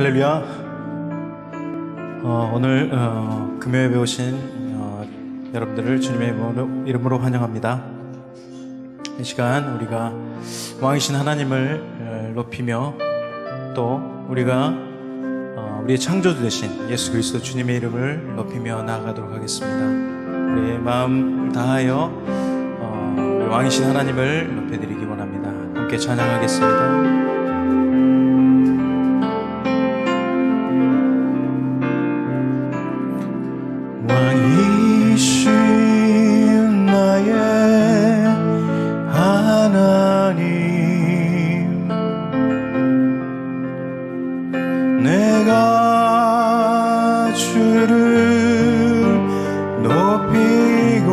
할렐루야. 오늘 금요일에 오신 여러분들을 주님의 이름으로 환영합니다. 이 시간 우리가 왕이신 하나님을 높이며 또 우리가 우리의 창조주 되신 예수 그리스도 주님의 이름을 높이며 나아가도록 하겠습니다. 우리의 마음 다하여 우리 왕이신 하나님을 높여드리기 원합니다. 함께 찬양하겠습니다. 왕이신 나의 하나님, 내가 주를 높이고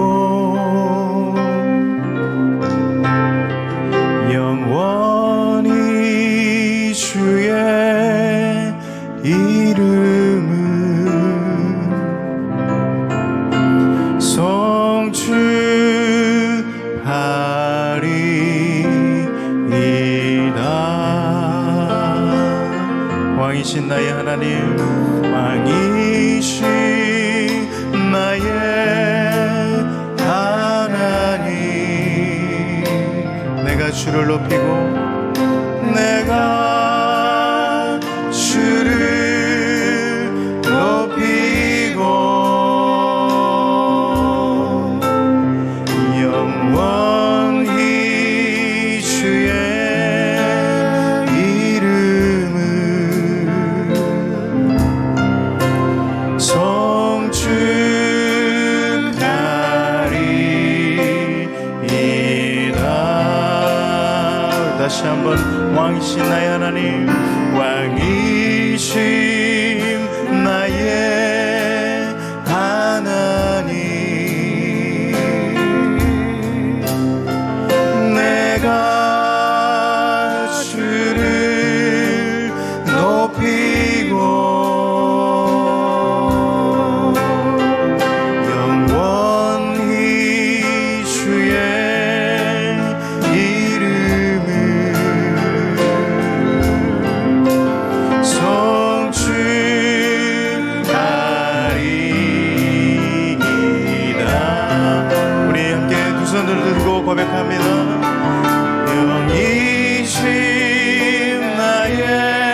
영원히 주의 이름을 왕이신 나의 하나님, 왕이신 나의 하나님, 내가 주를 높이고 내가 주를 높이고 영원히 주의 다시 한번 왕이신 나의 하나님, 왕이신 나의 하나님, 내가 주를 높이고 영원히 주의 고백합니다. 영이신 나의 하나님,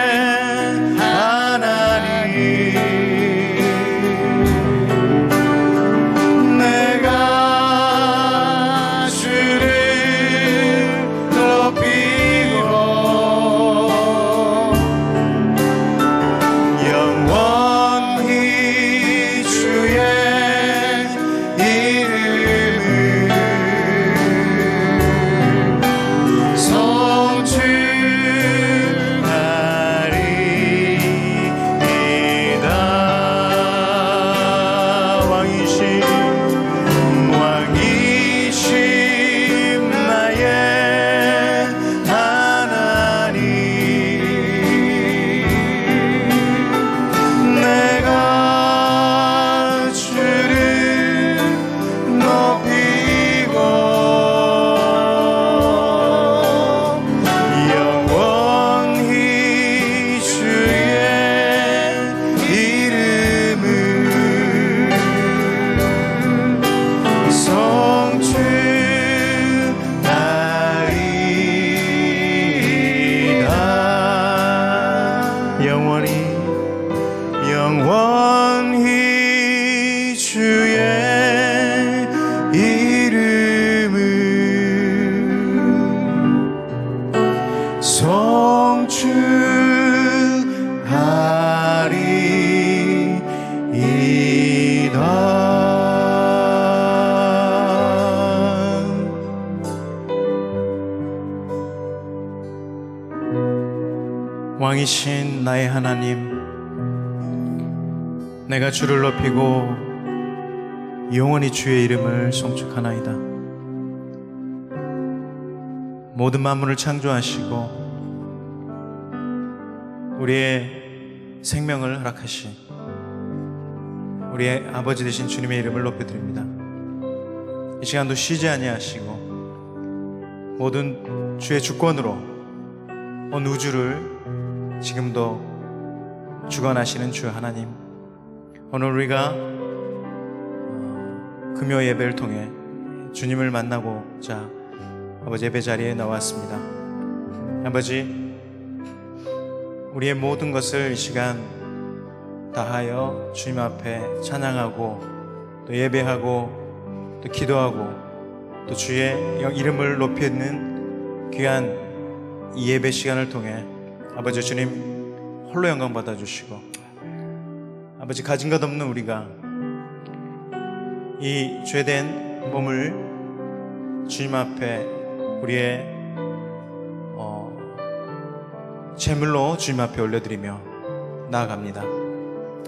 내가 주를 높이고 영원히 주의 영원히 주의 이름을 성취하리이다. 왕이신 나의 하나님, 내가 주를 높이고 영원히 주의 이름을 송축하나이다. 모든 만물을 창조하시고 우리의 생명을 허락하신 우리의 아버지 되신 주님의 이름을 높여드립니다. 이 시간도 쉬지 아니하시고 모든 주의 주권으로 온 우주를 지금도 주관하시는 주 하나님, 오늘 우리가 금요 예배를 통해 주님을 만나고자 아버지 예배 자리에 나왔습니다. 아버지, 우리의 모든 것을 이 시간 다하여 주님 앞에 찬양하고 또 예배하고 또 기도하고 또 주의 이름을 높이는 귀한 이 예배 시간을 통해 아버지 주님 홀로 영광 받아주시고, 아버지 가진 것 없는 우리가 이 죄된 몸을 주님 앞에 우리의 제물로 주님 앞에 올려드리며 나아갑니다.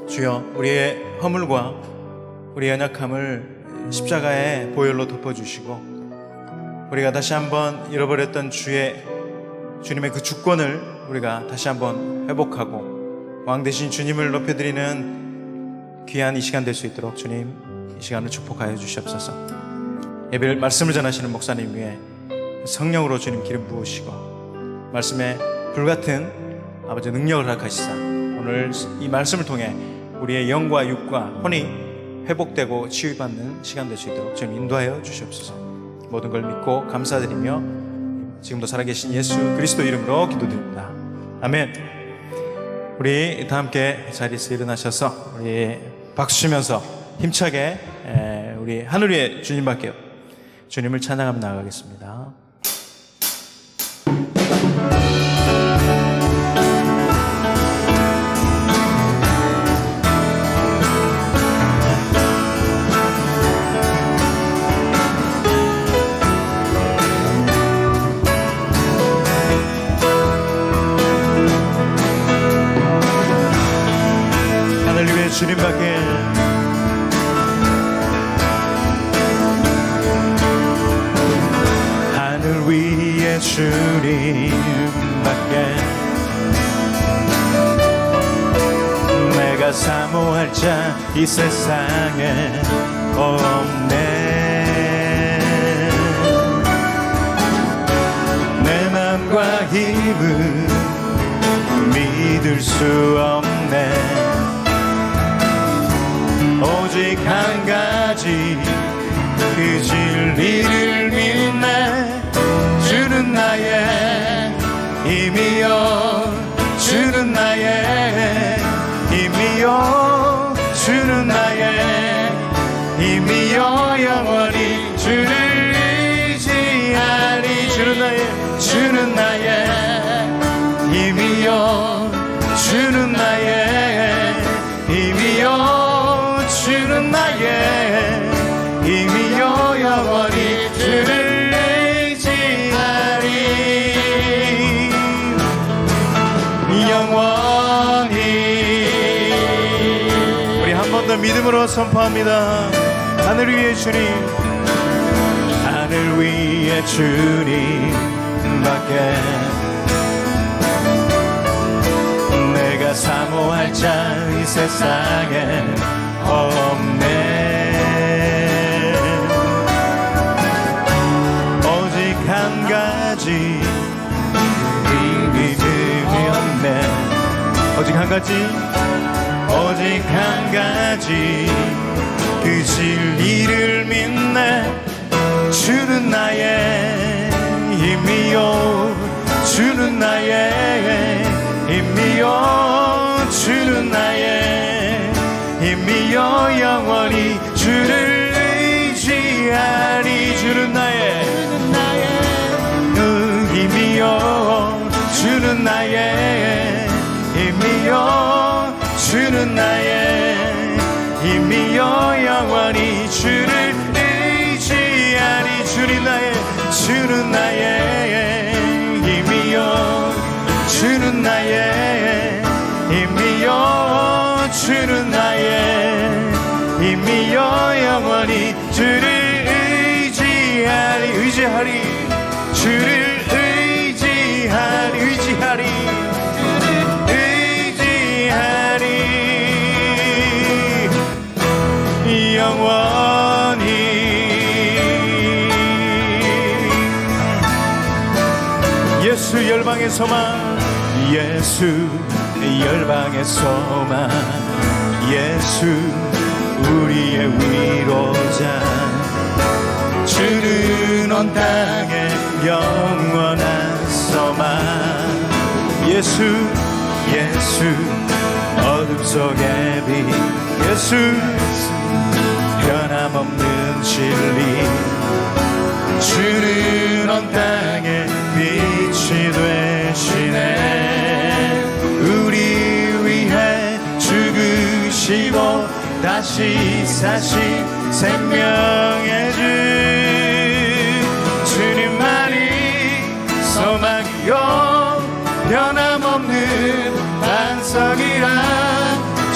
주여, 우리의 허물과 우리의 연약함을 십자가의 보혈로 덮어주시고, 우리가 다시 한번 잃어버렸던 주님의 그 주권을 우리가 다시 한번 회복하고 왕 대신 주님을 높여드리는 귀한 이 시간 될 수 있도록 주님, 이 시간을 축복하여 주시옵소서. 예배를 말씀을 전하시는 목사님 위에 성령으로 주님 기름 부으시고 말씀에 불같은 아버지 능력을 허락하시사 오늘 이 말씀을 통해 우리의 영과 육과 혼이 회복되고 치유받는 시간 될 수 있도록 주님 인도하여 주시옵소서. 모든 걸 믿고 감사드리며 지금도 살아계신 예수 그리스도 이름으로 기도드립니다. 아멘. 우리 다 함께 자리에서 일어나셔서 우리 박수 치면서 힘차게 우리 하늘 위에 주님밖에 주님을 찬양하며 나아가겠습니다. 주님밖에 하늘 위에 주님밖에 내가 사모할 자 이 세상에 없네. 내 맘과 힘은 믿을 수 없네. 오직 한 가지 그 진리를 믿네. 주는 나의 힘이여, 주는 나의 힘이여, 주는 나의 힘이여. 영원히 주를 의지하리. 주는 나의 힘이여, 주는 나의 힘이여, 주는 나의 힘이여. 영원히 주를 의지하리. 영원히. 우리 한 번 더 믿음으로 선포합니다. 하늘 위에 주님, 하늘 위에 주님밖에 내가 사모할 자 이 세상에 없네. 오직 한 가지 믿음이 없네. 오직 한 가지, 오직 한 가지 그 진리를 믿네. 주는 나의 힘이요, 주는 나의 힘이요, 주는 나의 힘이여. 영원히 주를 의지하리. 주는 나의 힘이여, 주는 나의 힘이여, 주는 나의 힘이여. 영원히 주를 의지하리. 주는 나의 힘이여, 주는 나의 힘이여, 주는 나의 힘이여. 영원히 주를 의지하리. 주를 의지하리. 영원히. 예수 열방 열방의 소망 예수 열방의 소망 예수 우리의 위로자 주는 온 땅에 영원한 소망 예수 예수 어둠 속의 빛 예수 변함없는 진리 주는 온 땅에 빛이 되시네 우리 위해 죽으시고 다시 사신 생명의 주 주님만이 소망이요 변함없는 반석이라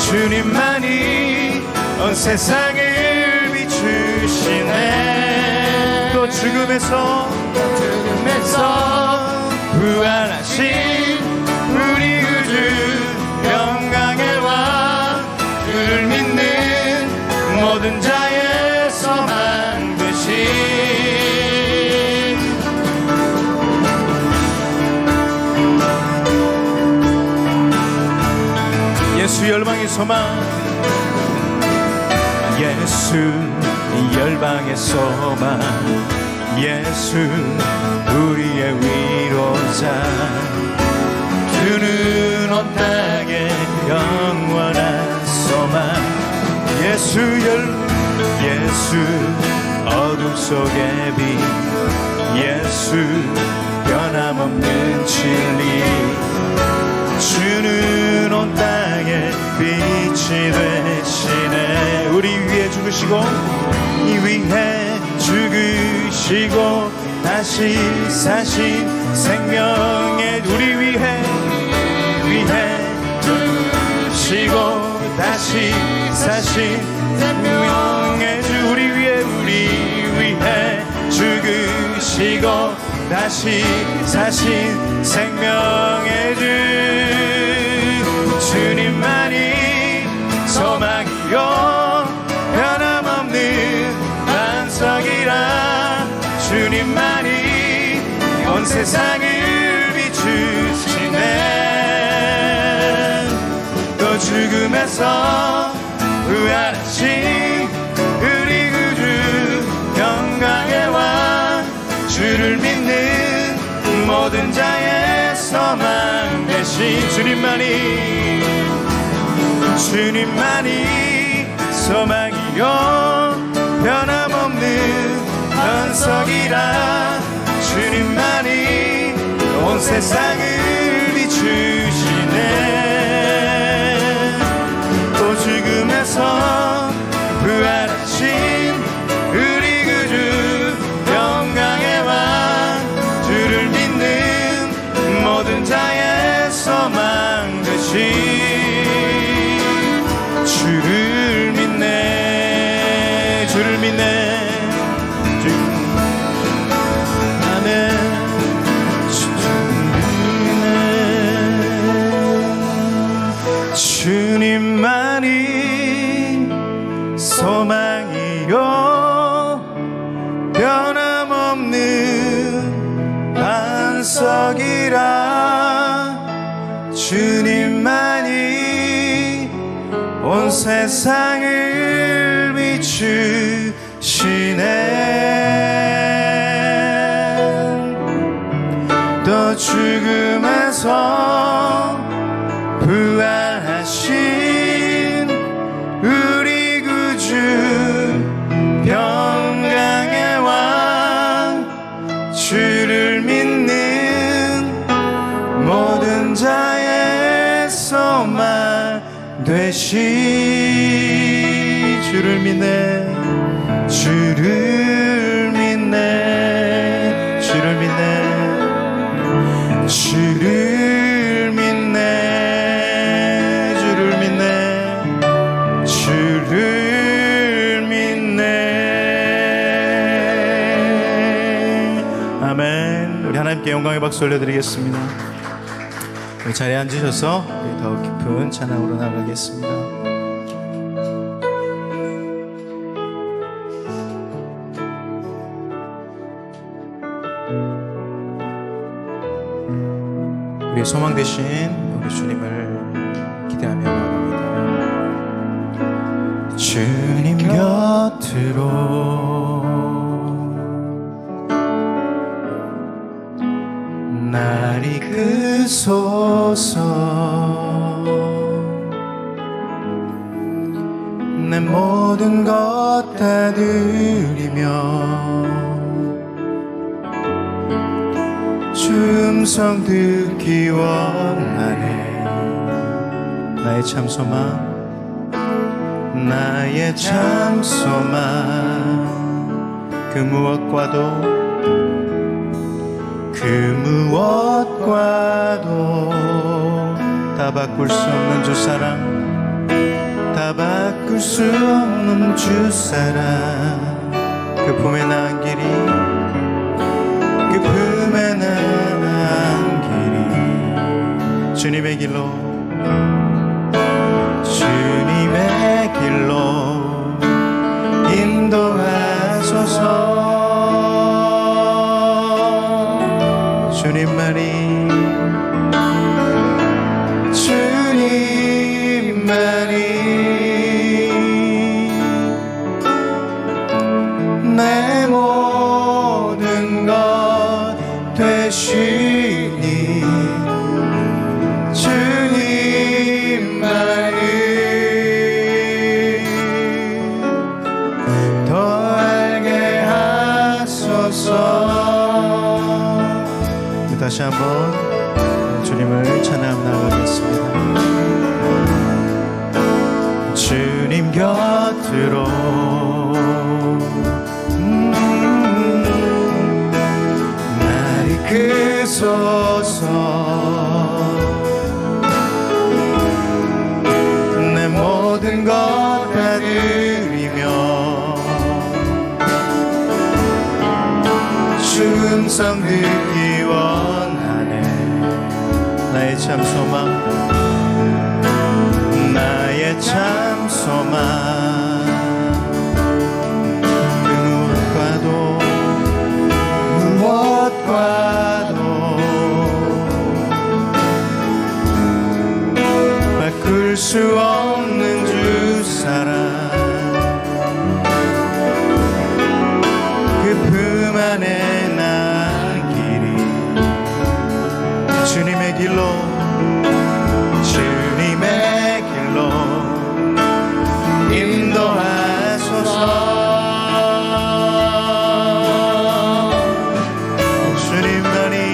주님만이 온 세상을 비추시네 또 죽음에서 부활하신 우리 구주 영광의 왕 그를 믿는 모든 자의 소망 되신 예수 열방의 소망 예수 열방의 소망 예수 우리의 위로자 주는 온 땅에 영원한 소망 예수 어둠 속의 빛 예수 변함없는 진리 주는 온 땅에 빛이 되시네 우리 위해 죽으시고 이 위해 죽으시고 다시 사신 생명의 우리 위해 죽으시고 다시 사신 생명의 주 우리 위해 죽으시고 다시 사신 생명의 주 주님만이 소망이요 변함없는 반석이라 주님만이 온 세상을 비추시네 또 죽음에서 부활하신 우리 구주 영광의 왕 주를 믿는 모든 자의 소망 되신 주님만이 소망이요 변함없는 반석이라 주님만이 온 세상을 비추시네 또 죽음에서 부활하신 우리 구주 영광의 왕 주를 믿는 모든 자의 소망 되신 주를 믿네 아멘 주님만이 소망이요 변함없는 반석이라 주님만이 온 세상을 비추시네 또 죽음에서 부활하신 우리 구주 평강의 왕 주를 믿는 모든 자의 소망 되시 주를 믿네 주를 믿네 주를 믿네 주를 믿네 주를 믿네 주를 믿네 아멘 우리 하나님께 영광의 박수 올려드리겠습니다 우리 자리에 앉으셔서 우리 더욱 깊은 찬양으로 나가겠습니다 우리의 소망 되신 우리 주님을 기대하며 나갑니다. 주님 곁으로 날 이끄소서. 내 모든 것 다 드리며 주 음성 듣기 원하네. 나의 참 소망, 나의 참 소망, 그 무엇과도 다 바꿀 수 없는 주 사랑, 다 바꿀 수 없는 주 사랑. 그 품에 나은 길이, 그 품에 나은 길이 주님의 길로, 주님의 길로 인도하소서. 주님만이 내 모든 것 되시니 주님만을 더 알게 하소서. 다시 한번 주님을 찬양 나가겠습니다. 주님 곁으로 날 이끄소서. 내 모든 것 다 드리며 주 음성 듣기 원하네. 나의 참 소망, 나의 참 소망, 그 무엇과도 바꿀 수 없는 주 사랑, 그 품 안에 난 길이 주님의 길로, 주님의 길로 인도하소서. 주님만이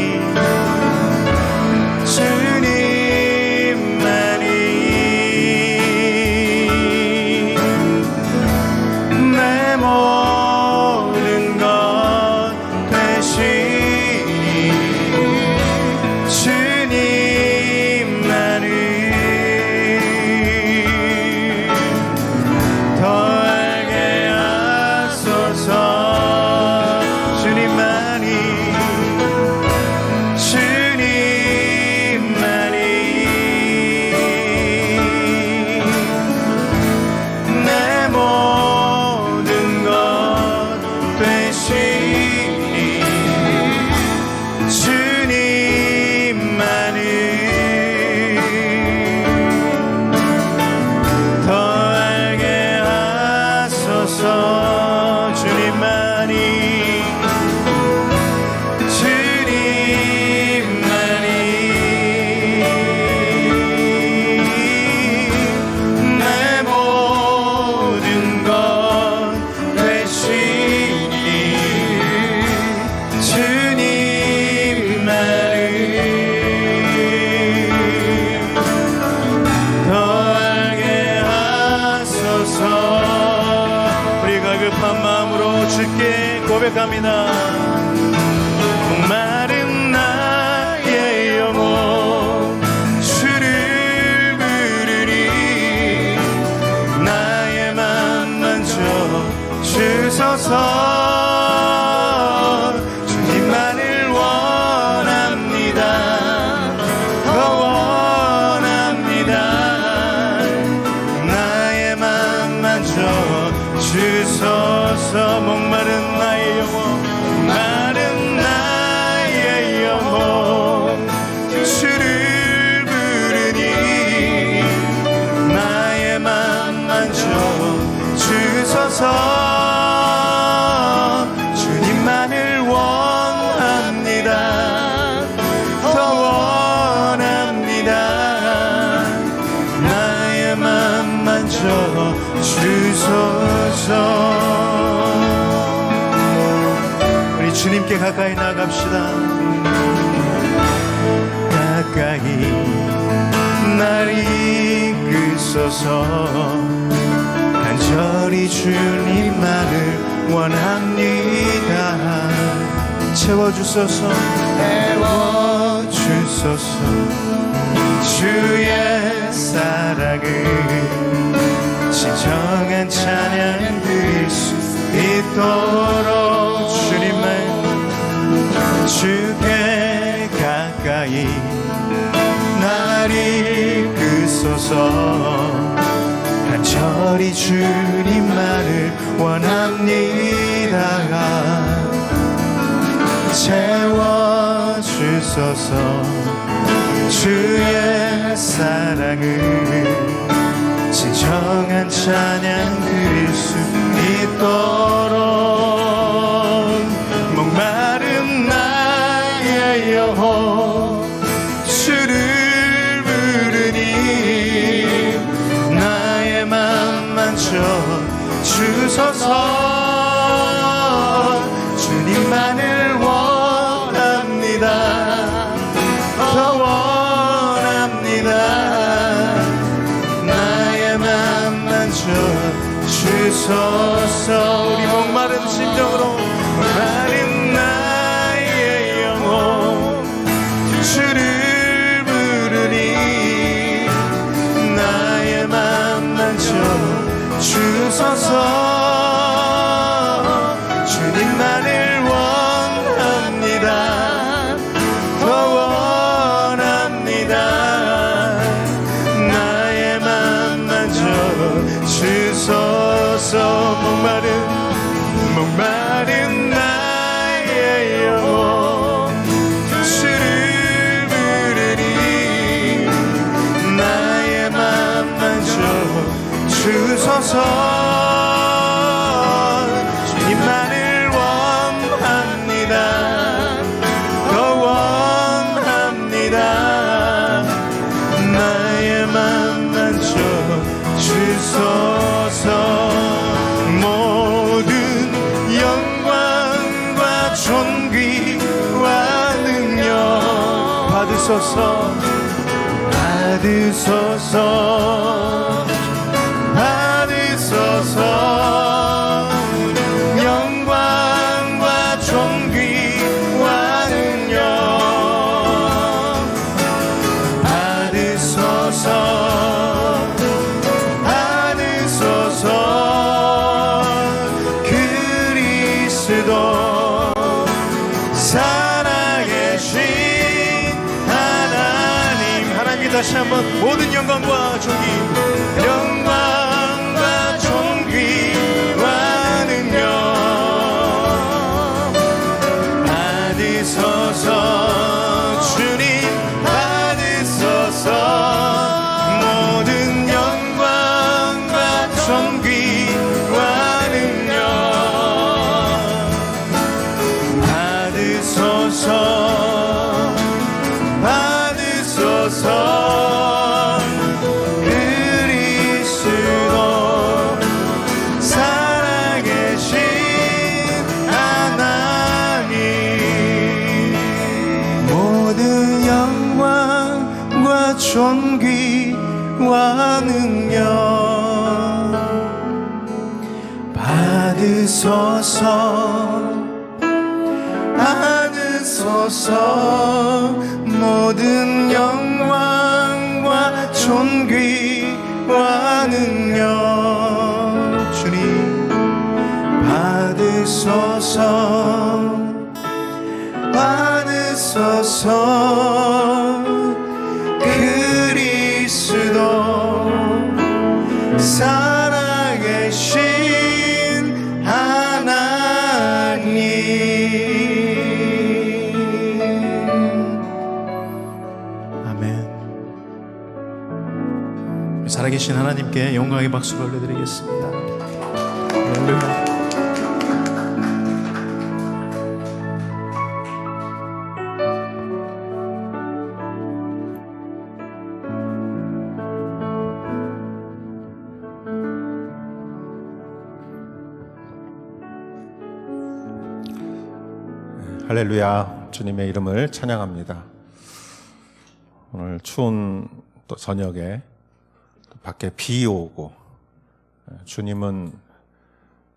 함께 가까이 나갑시다. 가까이 날 이끄소서. 간절히 주님만을 원합니다. 채워주소서. 채워주소서. 주의 사랑을 진정한 찬양 드릴 수 있도록 주님만 주께 가까이 날 이끄소서. 간절히 주님만을 원합니다. 채워주소서. 주의 사랑을 진정한 찬양 드릴 수 있도록. 목마른 나의 영혼 주를 부르니 나의 맘 만져 주소서. 주님만을 원합니다. 더 원합니다. 나의 맘 만져 주소서. 우리 목마른 심정으로 목마른 나의 영혼 주를 부르니 나의 맘 만져 주소서. 주님만을 원합니다. 더 원합니다. 나의 맘 만져 주소서. 목마른 나의 영혼 주를 부르니 나의 맘 만져 주소서. 주님만을 원합니다. 더 원합니다. 나의 맘 만져 주소서. 모든 영광과 존귀와 능력 받으소서. 받으소서. 받으소서. 영광과 존귀와 능력 받으소서. 받으소서. 그리스도 살아계신 하나님. 하나님 다시 한번 모든 영광과 존귀, 영광과 존귀와 능력 받으소서. 주님 받으소서. 모든 영광과 존귀와 능력 받으소서. 받으소서. 그리스도 살아계신 하나님. 모든 영광과 존귀와 능력 받으소서. 받으소서. 모든 영광과 존귀와 능력 주님 받으소서. 받으소서. 그리스도 살아계신 하나님. 아멘. 살아계신 하나님께 영광의 박수를 올려드리겠습니다. 할렐루야. 할렐루야, 주님의 이름을 찬양합니다. 오늘 추운 또 저녁에 또 밖에 비 오고, 주님은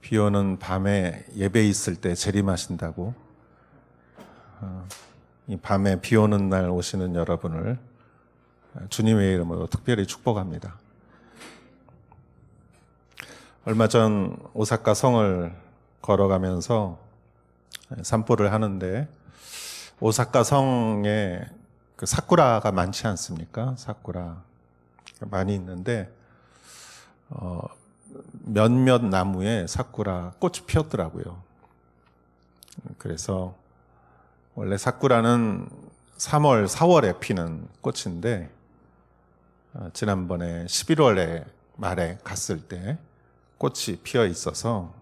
비 오는 밤에 예배 있을 때 재림하신다고, 이 밤에 비 오는 날 오시는 여러분을 주님의 이름으로 특별히 축복합니다. 얼마 전 오사카 성을 걸어가면서 산보를 하는데, 오사카 성에 그 사쿠라가 많지 않습니까? 사쿠라 많이 있는데 몇몇 나무에 사쿠라 꽃이 피었더라고요. 그래서 원래 사쿠라는 3월, 4월에 피는 꽃인데 지난번에 11월에 말에 갔을 때 꽃이 피어 있어서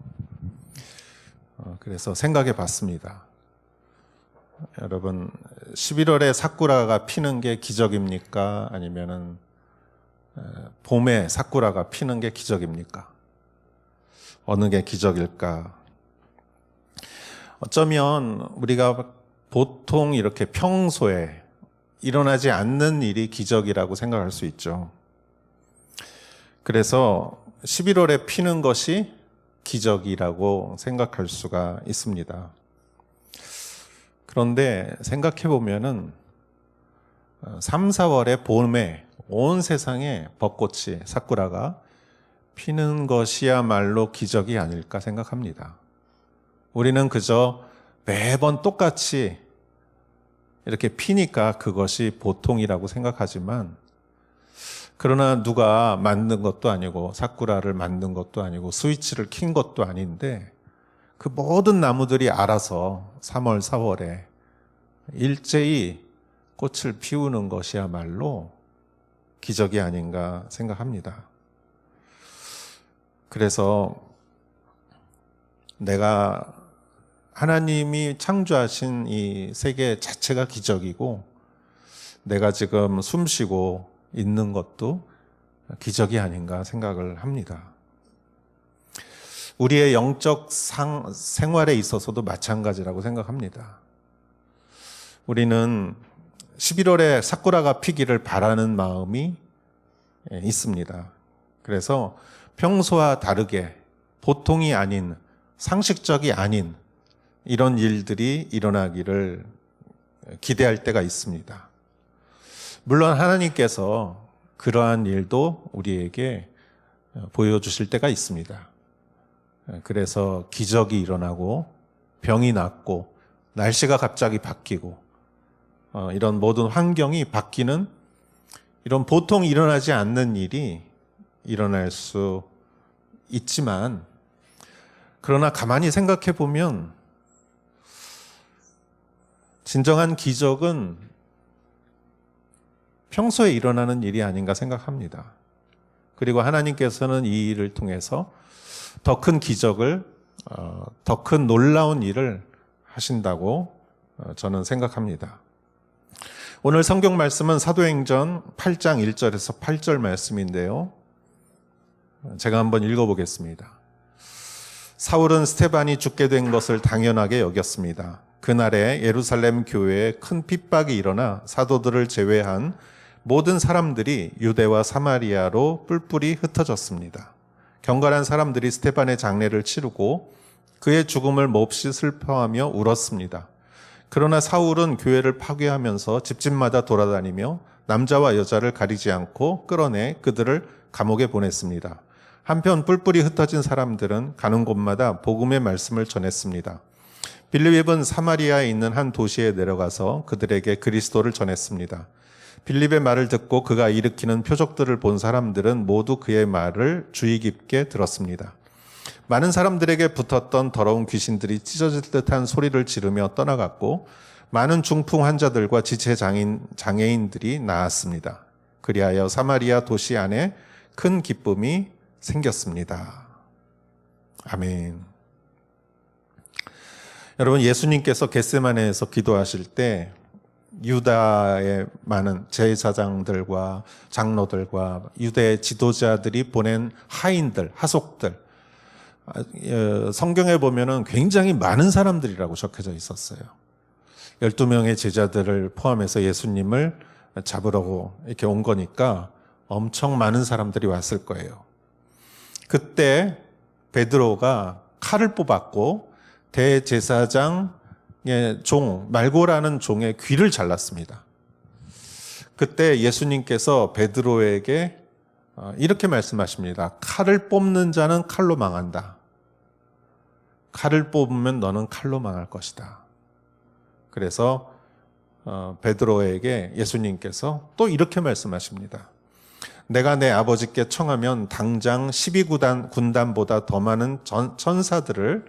그래서 생각해 봤습니다. 여러분, 11월에 사쿠라가 피는 게 기적입니까? 아니면은 봄에 사쿠라가 피는 게 기적입니까? 어느 게 기적일까? 어쩌면 우리가 보통 이렇게 평소에 일어나지 않는 일이 기적이라고 생각할 수 있죠. 그래서 11월에 피는 것이 기적이라고 생각할 수가 있습니다. 그런데 생각해 보면은 3, 4월에 봄에 온 세상에 벚꽃이, 사쿠라가 피는 것이야말로 기적이 아닐까 생각합니다. 우리는 그저 매번 똑같이 이렇게 피니까 그것이 보통이라고 생각하지만, 그러나 누가 만든 것도 아니고 사쿠라를 만든 것도 아니고 스위치를 킨 것도 아닌데 그 모든 나무들이 알아서 3월, 4월에 일제히 꽃을 피우는 것이야말로 기적이 아닌가 생각합니다. 그래서 내가 하나님이 창조하신 이 세계 자체가 기적이고, 내가 지금 숨쉬고 있는 것도 기적이 아닌가 생각을 합니다. 우리의 영적 생활에 있어서도 마찬가지라고 생각합니다. 우리는 11월에 사쿠라가 피기를 바라는 마음이 있습니다. 그래서 평소와 다르게 보통이 아닌, 상식적이 아닌 이런 일들이 일어나기를 기대할 때가 있습니다. 물론 하나님께서 그러한 일도 우리에게 보여주실 때가 있습니다. 그래서 기적이 일어나고 병이 낫고 날씨가 갑자기 바뀌고 이런 모든 환경이 바뀌는 이런 보통 일어나지 않는 일이 일어날 수 있지만, 그러나 가만히 생각해 보면 진정한 기적은 평소에 일어나는 일이 아닌가 생각합니다. 그리고 하나님께서는 이 일을 통해서 더 큰 기적을, 더 큰 놀라운 일을 하신다고 저는 생각합니다. 오늘 성경 말씀은 사도행전 8장 1절에서 8절 말씀인데요. 제가 한번 읽어보겠습니다. 사울은 스데반이 죽게 된 것을 당연하게 여겼습니다. 그날에 예루살렘 교회에 큰 핍박이 일어나 사도들을 제외한 모든 사람들이 유대와 사마리아로 뿔뿔이 흩어졌습니다. 경건한 사람들이 스데반의 장례를 치르고 그의 죽음을 몹시 슬퍼하며 울었습니다. 그러나 사울은 교회를 파괴하면서 집집마다 돌아다니며 남자와 여자를 가리지 않고 끌어내 그들을 감옥에 보냈습니다. 한편 뿔뿔이 흩어진 사람들은 가는 곳마다 복음의 말씀을 전했습니다. 빌립은 사마리아에 있는 한 도시에 내려가서 그들에게 그리스도를 전했습니다. 빌립의 말을 듣고 그가 일으키는 표적들을 본 사람들은 모두 그의 말을 주의 깊게 들었습니다. 많은 사람들에게 붙었던 더러운 귀신들이 찢어질 듯한 소리를 지르며 떠나갔고, 많은 중풍 환자들과 지체 장애인들이 나았습니다. 그리하여 사마리아 도시 안에 큰 기쁨이 생겼습니다. 아멘. 여러분, 예수님께서 겟세마네에서 기도하실 때 유다의 많은 제사장들과 장로들과 유대 지도자들이 보낸 하인들, 하속들, 성경에 보면은 굉장히 많은 사람들이라고 적혀져 있었어요. 12명의 제자들을 포함해서 예수님을 잡으려고 이렇게 온 거니까 엄청 많은 사람들이 왔을 거예요. 그때 베드로가 칼을 뽑았고 대제사장의 종 말고라는 종의 귀를 잘랐습니다. 그때 예수님께서 베드로에게 이렇게 말씀하십니다. 칼을 뽑는 자는 칼로 망한다. 칼을 뽑으면 너는 칼로 망할 것이다. 그래서 베드로에게 예수님께서 또 이렇게 말씀하십니다. 내가 내 아버지께 청하면 당장 12군단보다 더 많은 천사들을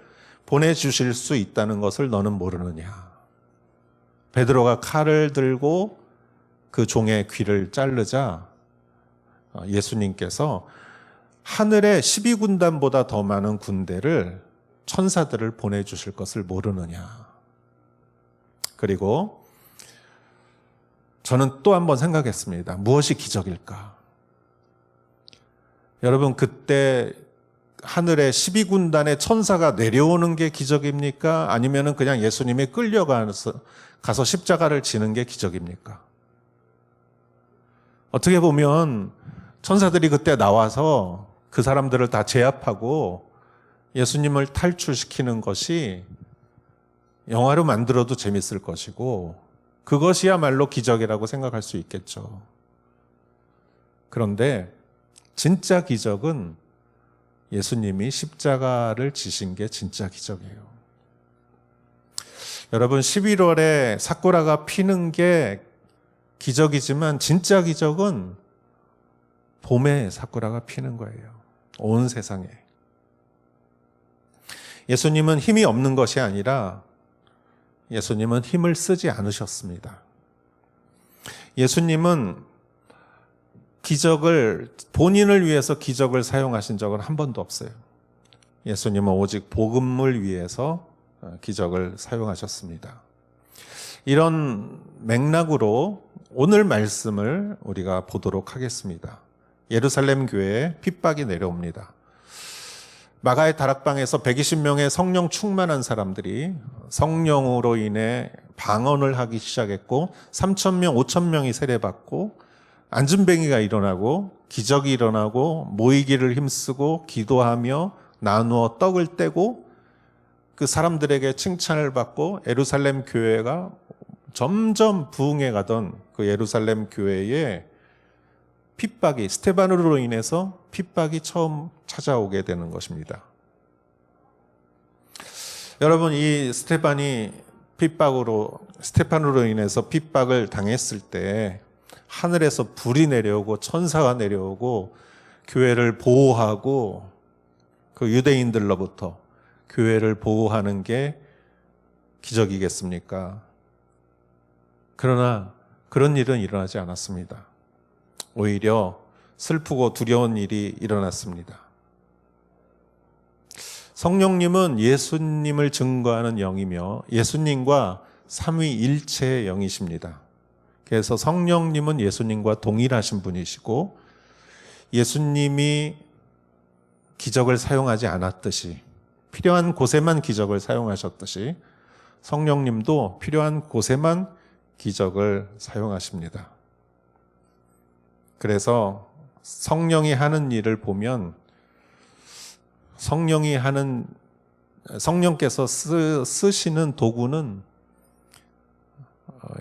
보내주실 수 있다는 것을 너는 모르느냐. 베드로가 칼을 들고 그 종의 귀를 자르자 예수님께서 하늘에 12군단보다 더 많은 군대를 천사들을 보내주실 것을 모르느냐. 그리고 저는 또 한번 생각했습니다. 무엇이 기적일까? 여러분, 그때 하늘에 12군단의 천사가 내려오는 게 기적입니까? 아니면 그냥 예수님이 끌려가서 십자가를 지는 게 기적입니까? 어떻게 보면 천사들이 그때 나와서 그 사람들을 다 제압하고 예수님을 탈출시키는 것이 영화로 만들어도 재밌을 것이고 그것이야말로 기적이라고 생각할 수 있겠죠. 그런데 진짜 기적은 예수님이 십자가를 지신 게 진짜 기적이에요. 여러분, 11월에 사쿠라가 피는 게 기적이지만 진짜 기적은 봄에 사쿠라가 피는 거예요. 온 세상에. 예수님은 힘이 없는 것이 아니라 예수님은 힘을 쓰지 않으셨습니다. 예수님은 기적을, 본인을 위해서 기적을 사용하신 적은 한 번도 없어요. 예수님은 오직 복음을 위해서 기적을 사용하셨습니다. 이런 맥락으로 오늘 말씀을 우리가 보도록 하겠습니다. 예루살렘 교회에 핍박이 내려옵니다. 마가의 다락방에서 120명의 성령 충만한 사람들이 성령으로 인해 방언을 하기 시작했고 3,000명, 5,000명이 세례받고 안진뱅이가 일어나고 기적이 일어나고 모이기를 힘쓰고 기도하며 나누어 떡을 떼고 그 사람들에게 칭찬을 받고 예루살렘 교회가 점점 부흥해 가던 그 예루살렘 교회에 핍박이, 스테반으로 인해서 핍박이 처음 찾아오게 되는 것입니다. 여러분, 이 스테반으로 인해서 핍박을 당했을 때 하늘에서 불이 내려오고 천사가 내려오고 교회를 보호하고 그 유대인들로부터 교회를 보호하는 게 기적이겠습니까? 그러나 그런 일은 일어나지 않았습니다. 오히려 슬프고 두려운 일이 일어났습니다. 성령님은 예수님을 증거하는 영이며 예수님과 삼위일체의 영이십니다. 그래서 성령님은 예수님과 동일하신 분이시고 예수님이 기적을 사용하지 않았듯이 필요한 곳에만 기적을 사용하셨듯이 성령님도 필요한 곳에만 기적을 사용하십니다. 그래서 성령이 하는 일을 보면 성령께서 쓰시는 도구는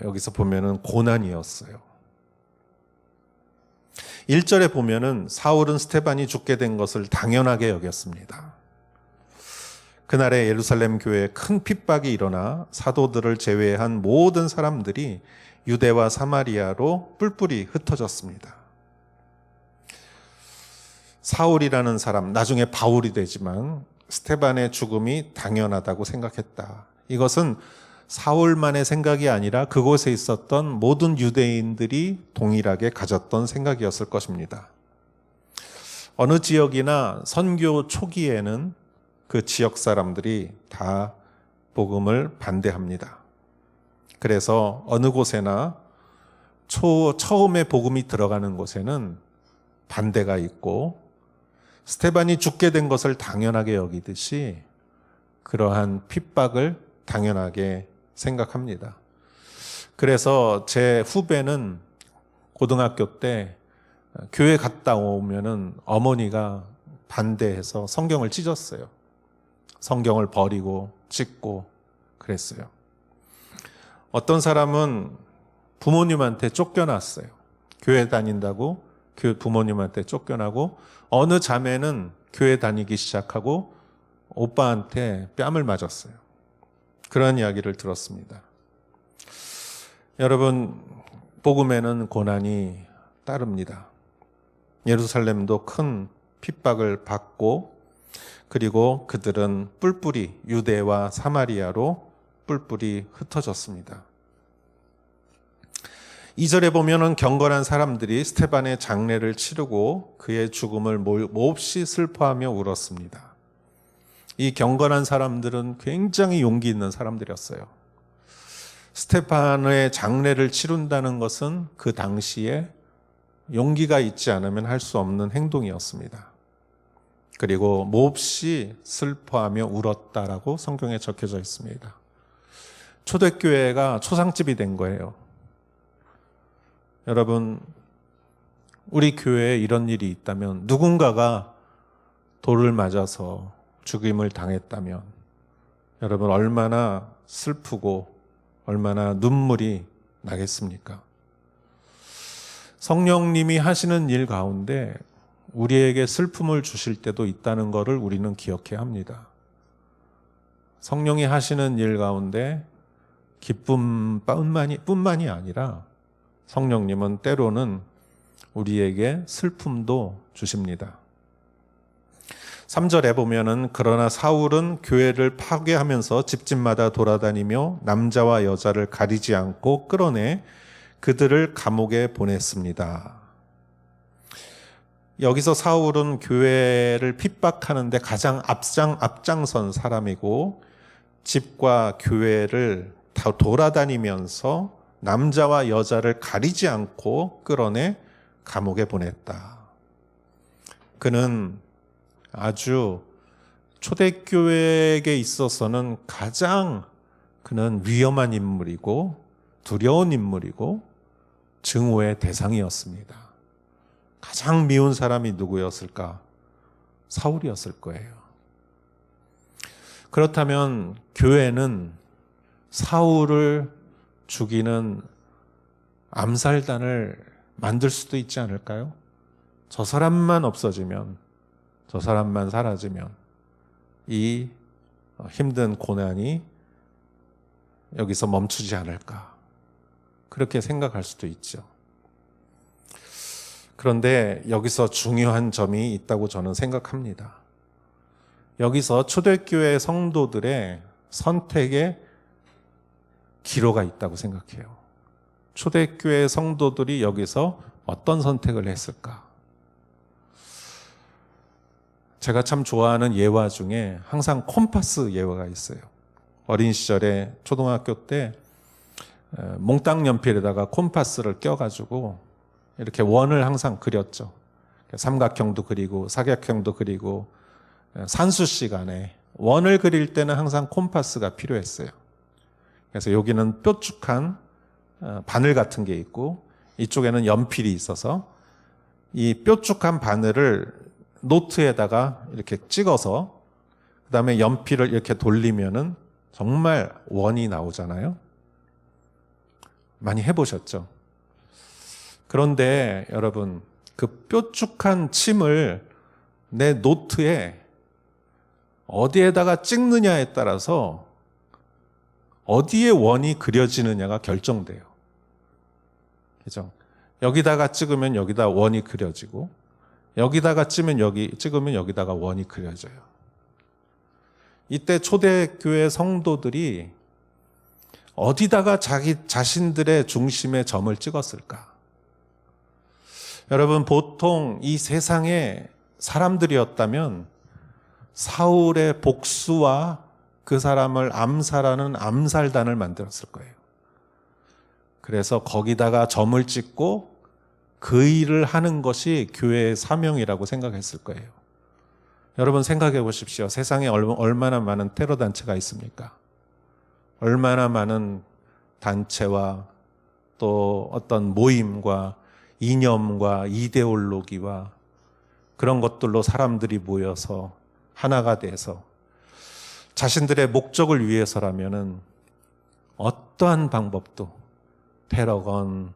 여기서 보면은 고난이었어요. 1절에 보면은 사울은 스테반이 죽게 된 것을 당연하게 여겼습니다. 그날에 예루살렘 교회에 큰 핍박이 일어나 사도들을 제외한 모든 사람들이 유대와 사마리아로 뿔뿔이 흩어졌습니다. 사울이라는 사람, 나중에 바울이 되지만 스테반의 죽음이 당연하다고 생각했다. 이것은 사울만의 생각이 아니라 그곳에 있었던 모든 유대인들이 동일하게 가졌던 생각이었을 것입니다. 어느 지역이나 선교 초기에는 그 지역 사람들이 다 복음을 반대합니다. 그래서 어느 곳에나 처음에 복음이 들어가는 곳에는 반대가 있고 스테반이 죽게 된 것을 당연하게 여기듯이 그러한 핍박을 당연하게 생각합니다. 그래서 제 후배는 고등학교 때 교회 갔다 오면은 어머니가 반대해서 성경을 찢었어요. 성경을 버리고 찢고 그랬어요. 어떤 사람은 부모님한테 쫓겨났어요. 교회 다닌다고 부모님한테 쫓겨나고, 어느 자매는 교회 다니기 시작하고 오빠한테 뺨을 맞았어요. 그런 이야기를 들었습니다. 여러분, 복음에는 고난이 따릅니다. 예루살렘도 큰 핍박을 받고, 그리고 그들은 뿔뿔이 유대와 사마리아로 뿔뿔이 흩어졌습니다. 2절에 보면은 경건한 사람들이 스데반의 장례를 치르고 그의 죽음을 몹시 슬퍼하며 울었습니다. 이 경건한 사람들은 굉장히 용기 있는 사람들이었어요. 스데반의 장례를 치른다는 것은 그 당시에 용기가 있지 않으면 할 수 없는 행동이었습니다. 그리고 몹시 슬퍼하며 울었다라고 성경에 적혀져 있습니다. 초대교회가 초상집이 된 거예요. 여러분, 우리 교회에 이런 일이 있다면, 누군가가 돌을 맞아서 죽임을 당했다면 여러분 얼마나 슬프고 얼마나 눈물이 나겠습니까? 성령님이 하시는 일 가운데 우리에게 슬픔을 주실 때도 있다는 것을 우리는 기억해야 합니다. 성령이 하시는 일 가운데 기쁨뿐만이 아니라 성령님은 때로는 우리에게 슬픔도 주십니다. 3절에 보면은 그러나 사울은 교회를 파괴하면서 집집마다 돌아다니며 남자와 여자를 가리지 않고 끌어내 그들을 감옥에 보냈습니다. 여기서 사울은 교회를 핍박하는데 가장 앞장선 사람이고, 집과 교회를 다 돌아다니면서 남자와 여자를 가리지 않고 끌어내 감옥에 보냈다. 그는 아주 초대교회에게 있어서는 가장 그는 위험한 인물이고 두려운 인물이고 증오의 대상이었습니다. 가장 미운 사람이 누구였을까? 사울이었을 거예요. 그렇다면 교회는 사울을 죽이는 암살단을 만들 수도 있지 않을까요? 저 사람만 없어지면, 저 사람만 사라지면 이 힘든 고난이 여기서 멈추지 않을까, 그렇게 생각할 수도 있죠. 그런데 여기서 중요한 점이 있다고 저는 생각합니다. 여기서 초대교회 성도들의 선택에 기로가 있다고 생각해요. 초대교회 성도들이 여기서 어떤 선택을 했을까? 제가 참 좋아하는 예화 중에 항상 콤파스 예화가 있어요. 어린 시절에 초등학교 때 몽땅 연필에다가 콤파스를 껴가지고 이렇게 원을 항상 그렸죠. 삼각형도 그리고 사각형도 그리고 산수 시간에 원을 그릴 때는 항상 콤파스가 필요했어요. 그래서 여기는 뾰족한 바늘 같은 게 있고 이쪽에는 연필이 있어서 이 뾰족한 바늘을 노트에다가 이렇게 찍어서 그 다음에 연필을 이렇게 돌리면은 정말 원이 나오잖아요. 많이 해보셨죠? 그런데 여러분, 그 뾰족한 침을 내 노트에 어디에다가 찍느냐에 따라서 어디에 원이 그려지느냐가 결정돼요. 그죠? 여기다가 찍으면 여기다 원이 그려지고, 여기다가 찍으면 여기다가 원이 그려져요. 이때 초대교회 성도들이 어디다가 자신들의 중심의 점을 찍었을까? 여러분, 보통 이 세상의 사람들이었다면 사울의 복수와 그 사람을 암살하는 암살단을 만들었을 거예요. 그래서 거기다가 점을 찍고 그 일을 하는 것이 교회의 사명이라고 생각했을 거예요. 여러분 생각해 보십시오. 세상에 얼마나 많은 테러 단체가 있습니까? 얼마나 많은 단체와 또 어떤 모임과 이념과 이데올로기와 그런 것들로 사람들이 모여서 하나가 돼서 자신들의 목적을 위해서라면은 어떠한 방법도 테러건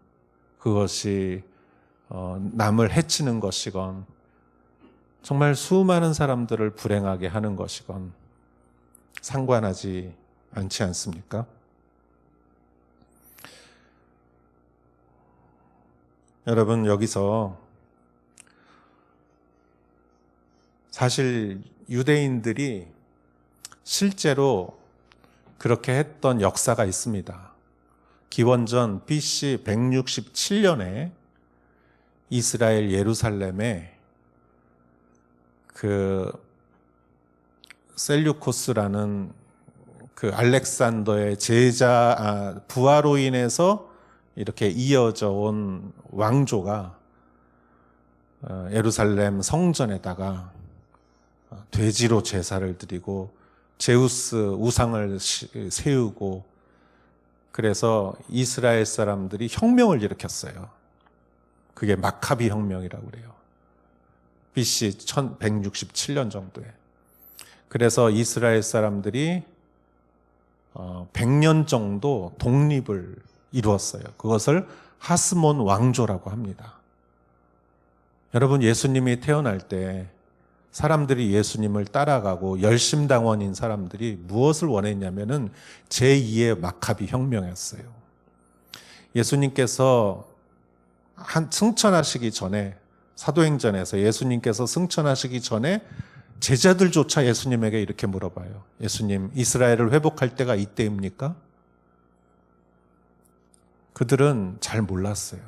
그것이 남을 해치는 것이건 정말 수많은 사람들을 불행하게 하는 것이건 상관하지 않지 않습니까? 여러분, 여기서 사실 유대인들이 실제로 그렇게 했던 역사가 있습니다. 기원전 BC 167년에 이스라엘 예루살렘에 그 셀류코스라는 그 알렉산더의 부하로 인해서 이렇게 이어져 온 왕조가 예루살렘 성전에다가 돼지로 제사를 드리고 제우스 우상을 세우고 그래서 이스라엘 사람들이 혁명을 일으켰어요. 그게 마카비 혁명이라고 그래요. BC 1167년 정도에. 그래서 이스라엘 사람들이 100년 정도 독립을 이루었어요. 그것을 하스몬 왕조라고 합니다. 여러분, 예수님이 태어날 때 사람들이 예수님을 따라가고 열심당원인 사람들이 무엇을 원했냐면은 제2의 마카비 혁명이었어요. 예수님께서 승천하시기 전에 사도행전에서 예수님께서 승천하시기 전에 제자들조차 예수님에게 이렇게 물어봐요. 예수님, 이스라엘을 회복할 때가 이때입니까? 그들은 잘 몰랐어요.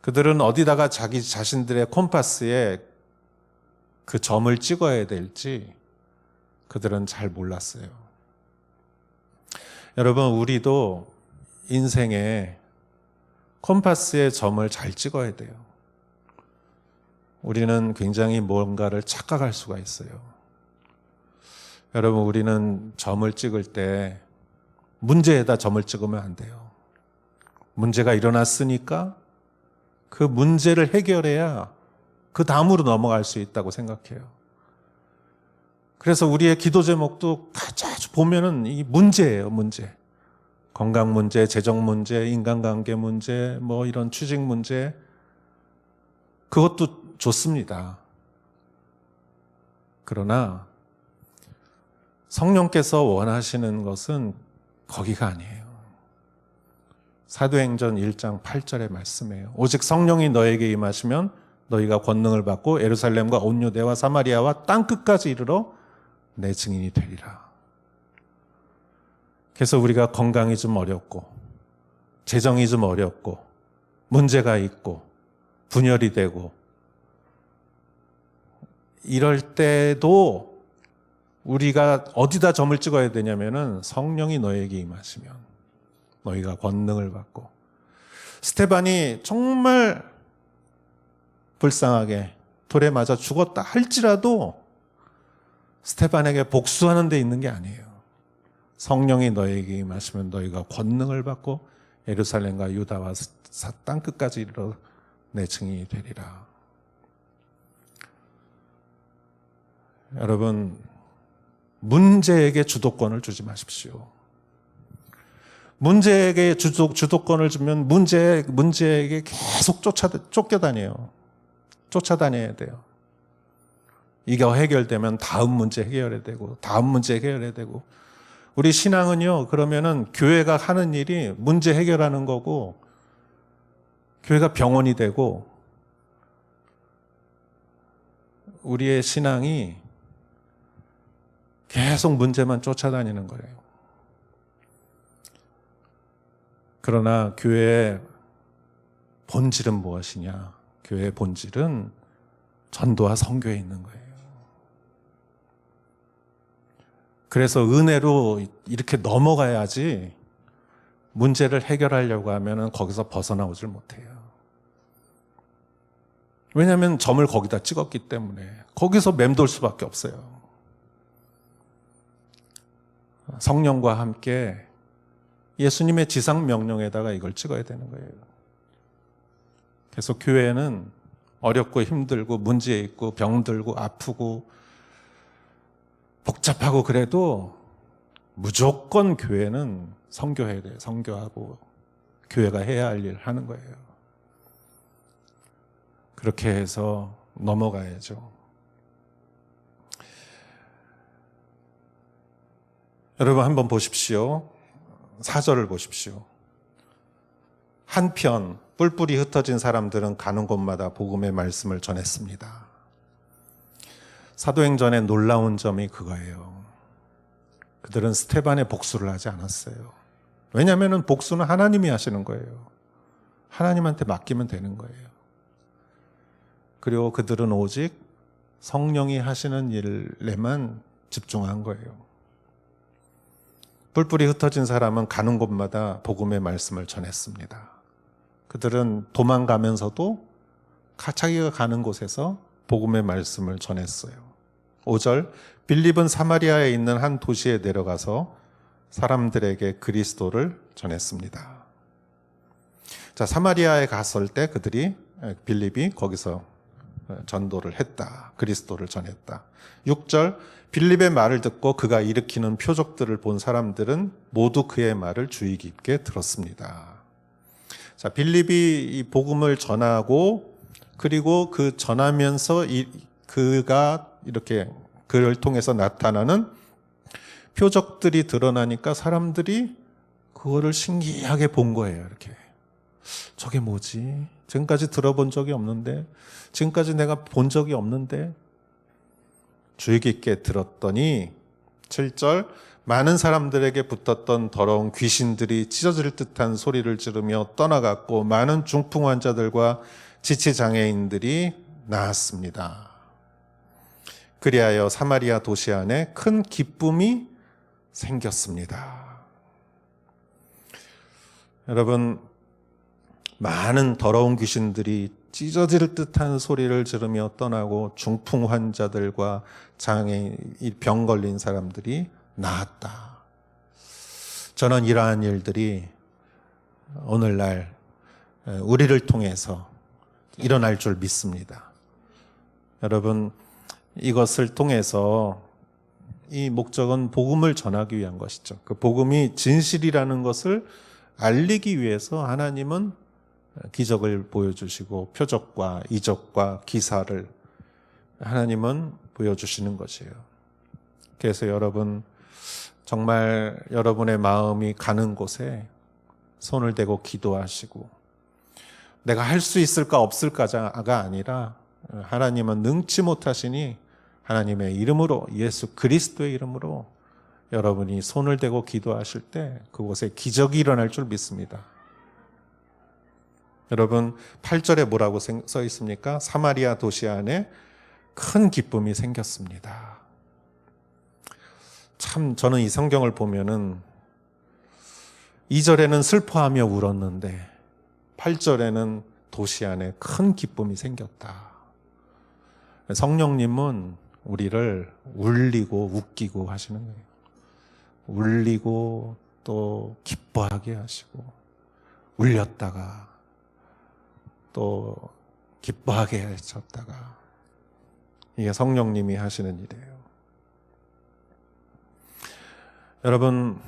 그들은 어디다가 자기 자신들의 콤파스에 그 점을 찍어야 될지 그들은 잘 몰랐어요. 여러분, 우리도 인생에 콤파스의 점을 잘 찍어야 돼요. 우리는 굉장히 뭔가를 착각할 수가 있어요. 여러분, 우리는 점을 찍을 때 문제에다 점을 찍으면 안 돼요. 문제가 일어났으니까 그 문제를 해결해야 그 다음으로 넘어갈 수 있다고 생각해요. 그래서 우리의 기도 제목도 자주 보면은 이 문제예요, 문제. 건강 문제, 재정 문제, 인간관계 문제, 뭐 이런 취직 문제. 그것도 좋습니다. 그러나 성령께서 원하시는 것은 거기가 아니에요. 사도행전 1장 8절의 말씀이에요. 오직 성령이 너에게 임하시면 너희가 권능을 받고 예루살렘과 온 유대와 사마리아와 땅 끝까지 이르러 내 증인이 되리라. 그래서 우리가 건강이 좀 어렵고 재정이 좀 어렵고 문제가 있고 분열이 되고 이럴 때도 우리가 어디다 점을 찍어야 되냐면은 성령이 너에게 임하시면 너희가 권능을 받고. 스데반이 정말 불쌍하게 돌에 맞아 죽었다 할지라도 스데반에게 복수하는 데 있는 게 아니에요. 성령이 너에게 임하시면 너희가 권능을 받고 예루살렘과 유다와 땅 끝까지 이르러 내 증인이 되리라. 여러분, 문제에게 주도권을 주지 마십시오. 문제에게 주도권을 주면 문제에게 계속 쫓겨다녀요. 쫓아다녀야 돼요. 이게 해결되면 다음 문제 해결해야 되고, 다음 문제 해결해야 되고. 우리 신앙은요, 그러면은 교회가 하는 일이 문제 해결하는 거고, 교회가 병원이 되고, 우리의 신앙이 계속 문제만 쫓아다니는 거예요. 그러나 교회의 본질은 무엇이냐? 교회의 본질은 전도와 선교에 있는 거예요. 그래서 은혜로 이렇게 넘어가야지 문제를 해결하려고 하면 거기서 벗어나오질 못해요. 왜냐하면 점을 거기다 찍었기 때문에 거기서 맴돌 수밖에 없어요. 성령과 함께 예수님의 지상 명령에다가 이걸 찍어야 되는 거예요. 그래서 교회는 어렵고 힘들고 문제 있고 병들고 아프고 복잡하고 그래도 무조건 교회는 선교해야 돼요. 선교하고 교회가 해야 할 일 하는 거예요. 그렇게 해서 넘어가야죠. 여러분 한번 보십시오. 4절을 보십시오. 한편 뿔뿔이 흩어진 사람들은 가는 곳마다 복음의 말씀을 전했습니다. 사도행전의 놀라운 점이 그거예요. 그들은 스테반의 복수를 하지 않았어요. 왜냐하면 복수는 하나님이 하시는 거예요. 하나님한테 맡기면 되는 거예요. 그리고 그들은 오직 성령이 하시는 일에만 집중한 거예요. 뿔뿔이 흩어진 사람은 가는 곳마다 복음의 말씀을 전했습니다. 그들은 도망가면서도 자기가 가는 곳에서 복음의 말씀을 전했어요. 5절, 빌립은 사마리아에 있는 한 도시에 내려가서 사람들에게 그리스도를 전했습니다. 자, 사마리아에 갔을 때 빌립이 거기서 전도를 했다. 그리스도를 전했다. 6절, 빌립의 말을 듣고 그가 일으키는 표적들을 본 사람들은 모두 그의 말을 주의 깊게 들었습니다. 자, 빌립이 이 복음을 전하고 그리고 그 전하면서 그가 이렇게 그를 통해서 나타나는 표적들이 드러나니까 사람들이 그거를 신기하게 본 거예요. 이렇게. 저게 뭐지? 지금까지 들어본 적이 없는데, 지금까지 내가 본 적이 없는데, 주의 깊게 들었더니 7절, 많은 사람들에게 붙었던 더러운 귀신들이 찢어질 듯한 소리를 지르며 떠나갔고 많은 중풍 환자들과 지체장애인들이 나았습니다. 그리하여 사마리아 도시 안에 큰 기쁨이 생겼습니다. 여러분, 많은 더러운 귀신들이 찢어질 듯한 소리를 지르며 떠나고 중풍 환자들과 병 걸린 사람들이 나았다. 저는 이러한 일들이 오늘날 우리를 통해서 일어날 줄 믿습니다. 여러분, 이것을 통해서 이 목적은 복음을 전하기 위한 것이죠. 그 복음이 진실이라는 것을 알리기 위해서 하나님은 기적을 보여주시고 표적과 이적과 기사를 하나님은 보여주시는 것이에요. 그래서 여러분, 정말 여러분의 마음이 가는 곳에 손을 대고 기도하시고 내가 할 수 있을까 없을까가 아니라 하나님은 능치 못하시니 하나님의 이름으로, 예수 그리스도의 이름으로 여러분이 손을 대고 기도하실 때 그곳에 기적이 일어날 줄 믿습니다. 여러분, 8절에 뭐라고 써 있습니까? 사마리아 도시 안에 큰 기쁨이 생겼습니다. 참 저는 이 성경을 보면은 2절에는 슬퍼하며 울었는데 8절에는 도시 안에 큰 기쁨이 생겼다. 성령님은 우리를 울리고 웃기고 하시는 거예요. 울리고 또 기뻐하게 하시고 울렸다가 또 기뻐하게 하셨다가 이게 성령님이 하시는 일이에요. 여러분,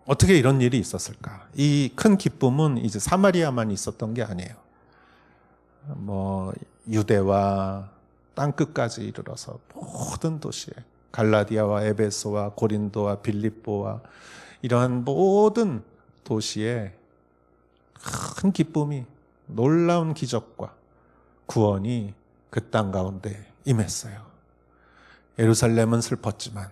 어떻게 이런 일이 있었을까? 이 큰 기쁨은 이제 사마리아만 있었던 게 아니에요. 유대와 땅끝까지 이르러서 모든 도시에 갈라디아와 에베소와 고린도와 빌립보와 이러한 모든 도시에 큰 기쁨이, 놀라운 기적과 구원이 그 땅 가운데 임했어요. 예루살렘은 슬펐지만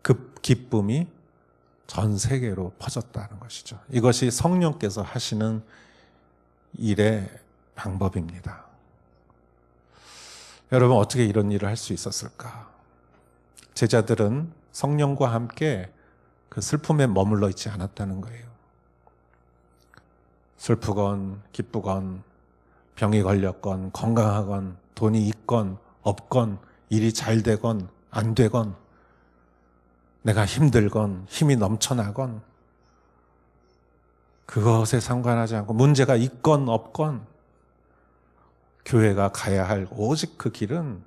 그 기쁨이 전 세계로 퍼졌다는 것이죠. 이것이 성령께서 하시는 일의 방법입니다. 여러분, 어떻게 이런 일을 할 수 있었을까? 제자들은 성령과 함께 그 슬픔에 머물러 있지 않았다는 거예요. 슬프건 기쁘건 병이 걸렸건 건강하건 돈이 있건 없건 일이 잘 되건 안 되건 내가 힘들건 힘이 넘쳐나건 그것에 상관하지 않고 문제가 있건 없건 교회가 가야 할 오직 그 길은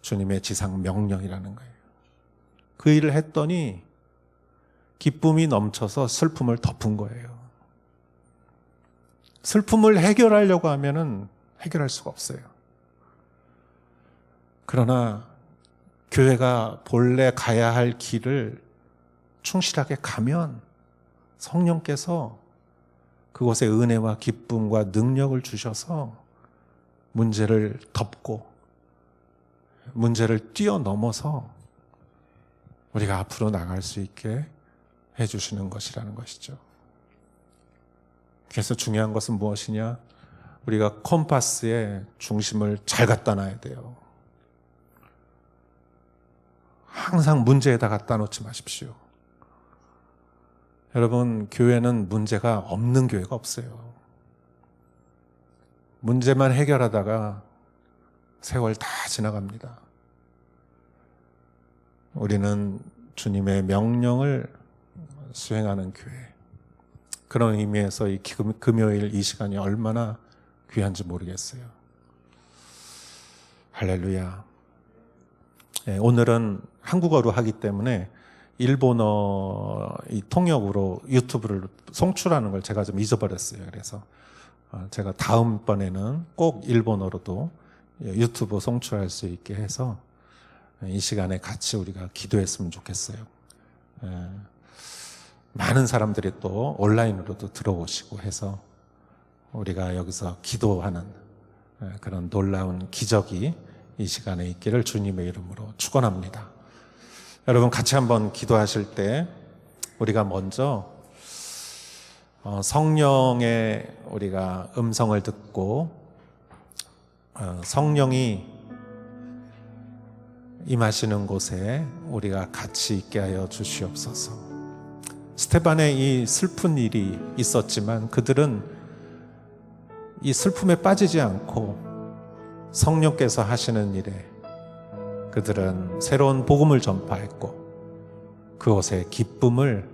주님의 지상 명령이라는 거예요. 그 일을 했더니 기쁨이 넘쳐서 슬픔을 덮은 거예요. 슬픔을 해결하려고 하면은 해결할 수가 없어요. 그러나 교회가 본래 가야 할 길을 충실하게 가면 성령께서 그곳에 은혜와 기쁨과 능력을 주셔서 문제를 덮고 문제를 뛰어넘어서 우리가 앞으로 나갈 수 있게 해주시는 것이라는 것이죠. 그래서 중요한 것은 무엇이냐? 우리가 컴파스에 중심을 잘 갖다 놔야 돼요. 항상 문제에다 갖다 놓지 마십시오. 여러분, 교회는 문제가 없는 교회가 없어요. 문제만 해결하다가 세월 다 지나갑니다. 우리는 주님의 명령을 수행하는 교회. 그런 의미에서 이 금요일 이 시간이 얼마나 귀한지 모르겠어요. 할렐루야. 네, 오늘은 한국어로 하기 때문에 일본어 이 통역으로 유튜브를 송출하는 걸 제가 좀 잊어버렸어요. 그래서 제가 다음번에는 꼭 일본어로도 유튜브 송출할 수 있게 해서 이 시간에 같이 우리가 기도했으면 좋겠어요. 많은 사람들이 또 온라인으로도 들어오시고 해서 우리가 여기서 기도하는 그런 놀라운 기적이 이 시간에 있기를 주님의 이름으로 축원합니다. 여러분, 같이 한번 기도하실 때 우리가 먼저 성령의 우리가 음성을 듣고 성령이 임하시는 곳에 우리가 같이 있게 하여 주시옵소서. 스데반의 이 슬픈 일이 있었지만 그들은 이 슬픔에 빠지지 않고 성령께서 하시는 일에 그들은 새로운 복음을 전파했고 그곳에 기쁨을,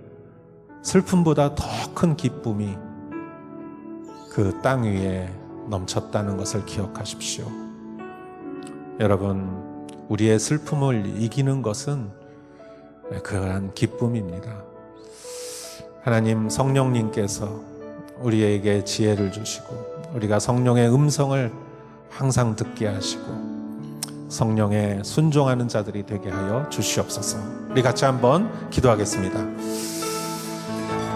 슬픔보다 더 큰 기쁨이 그 땅 위에 넘쳤다는 것을 기억하십시오. 여러분, 우리의 슬픔을 이기는 것은 그러한 기쁨입니다. 하나님, 성령님께서 우리에게 지혜를 주시고 우리가 성령의 음성을 항상 듣게 하시고 성령에 순종하는 자들이 되게 하여 주시옵소서. 우리 같이 한번 기도하겠습니다.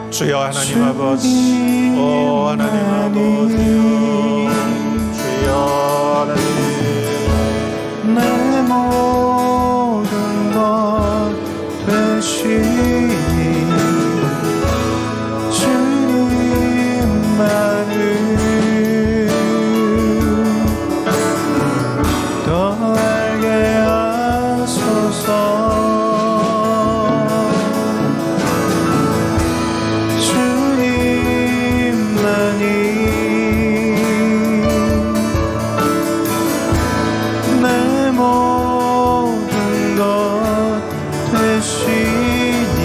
주여 하나님 아버지, 오 하나님 아버지, 주여 하나님, 내 모든 것 되시니 주님만을 더 알게 하소서. 내 모든 것 되시니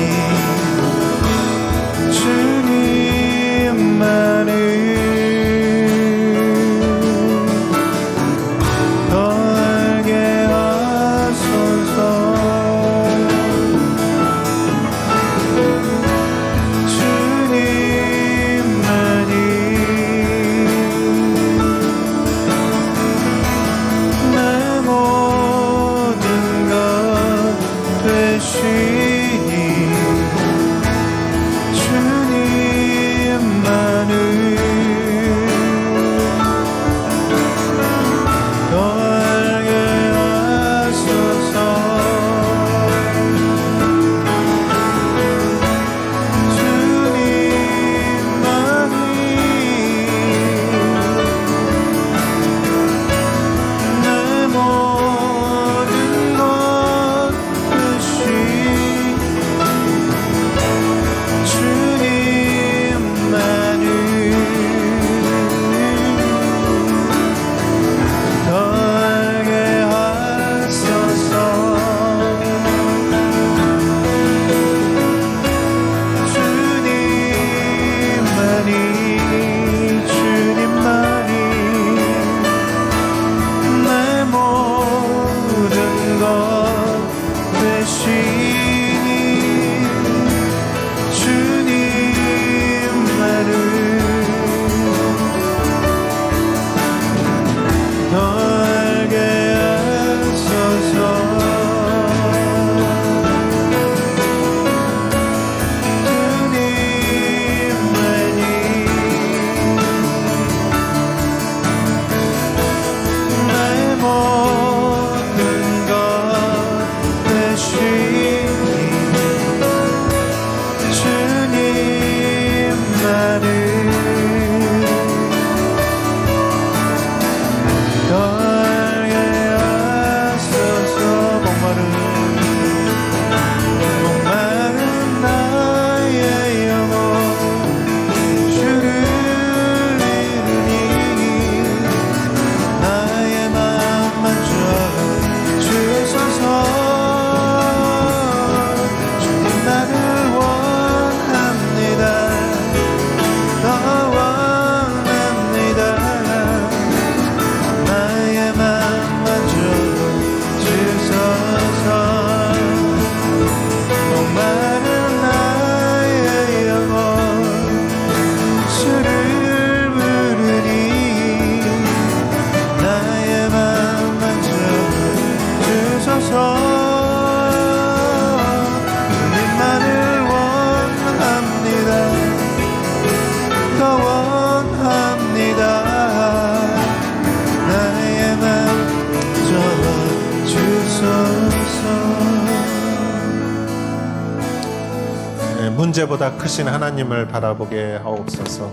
문제보다 크신 하나님을 바라보게 하옵소서.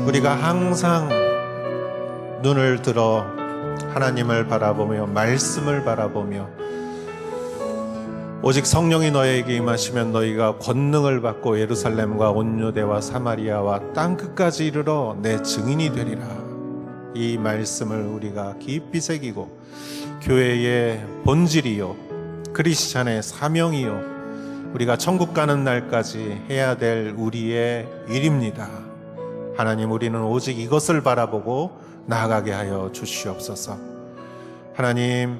우리가 항상 눈을 들어 하나님을 바라보며 말씀을 바라보며 오직 성령이 너희에게 임하시면 너희가 권능을 받고 예루살렘과 온 유대와 사마리아와 땅 끝까지 이르러 내 증인이 되리라. 이 말씀을 우리가 깊이 새기고 교회의 본질이요 크리스찬의 사명이요 우리가 천국 가는 날까지 해야 될 우리의 일입니다. 하나님, 우리는 오직 이것을 바라보고 나아가게 하여 주시옵소서. 하나님,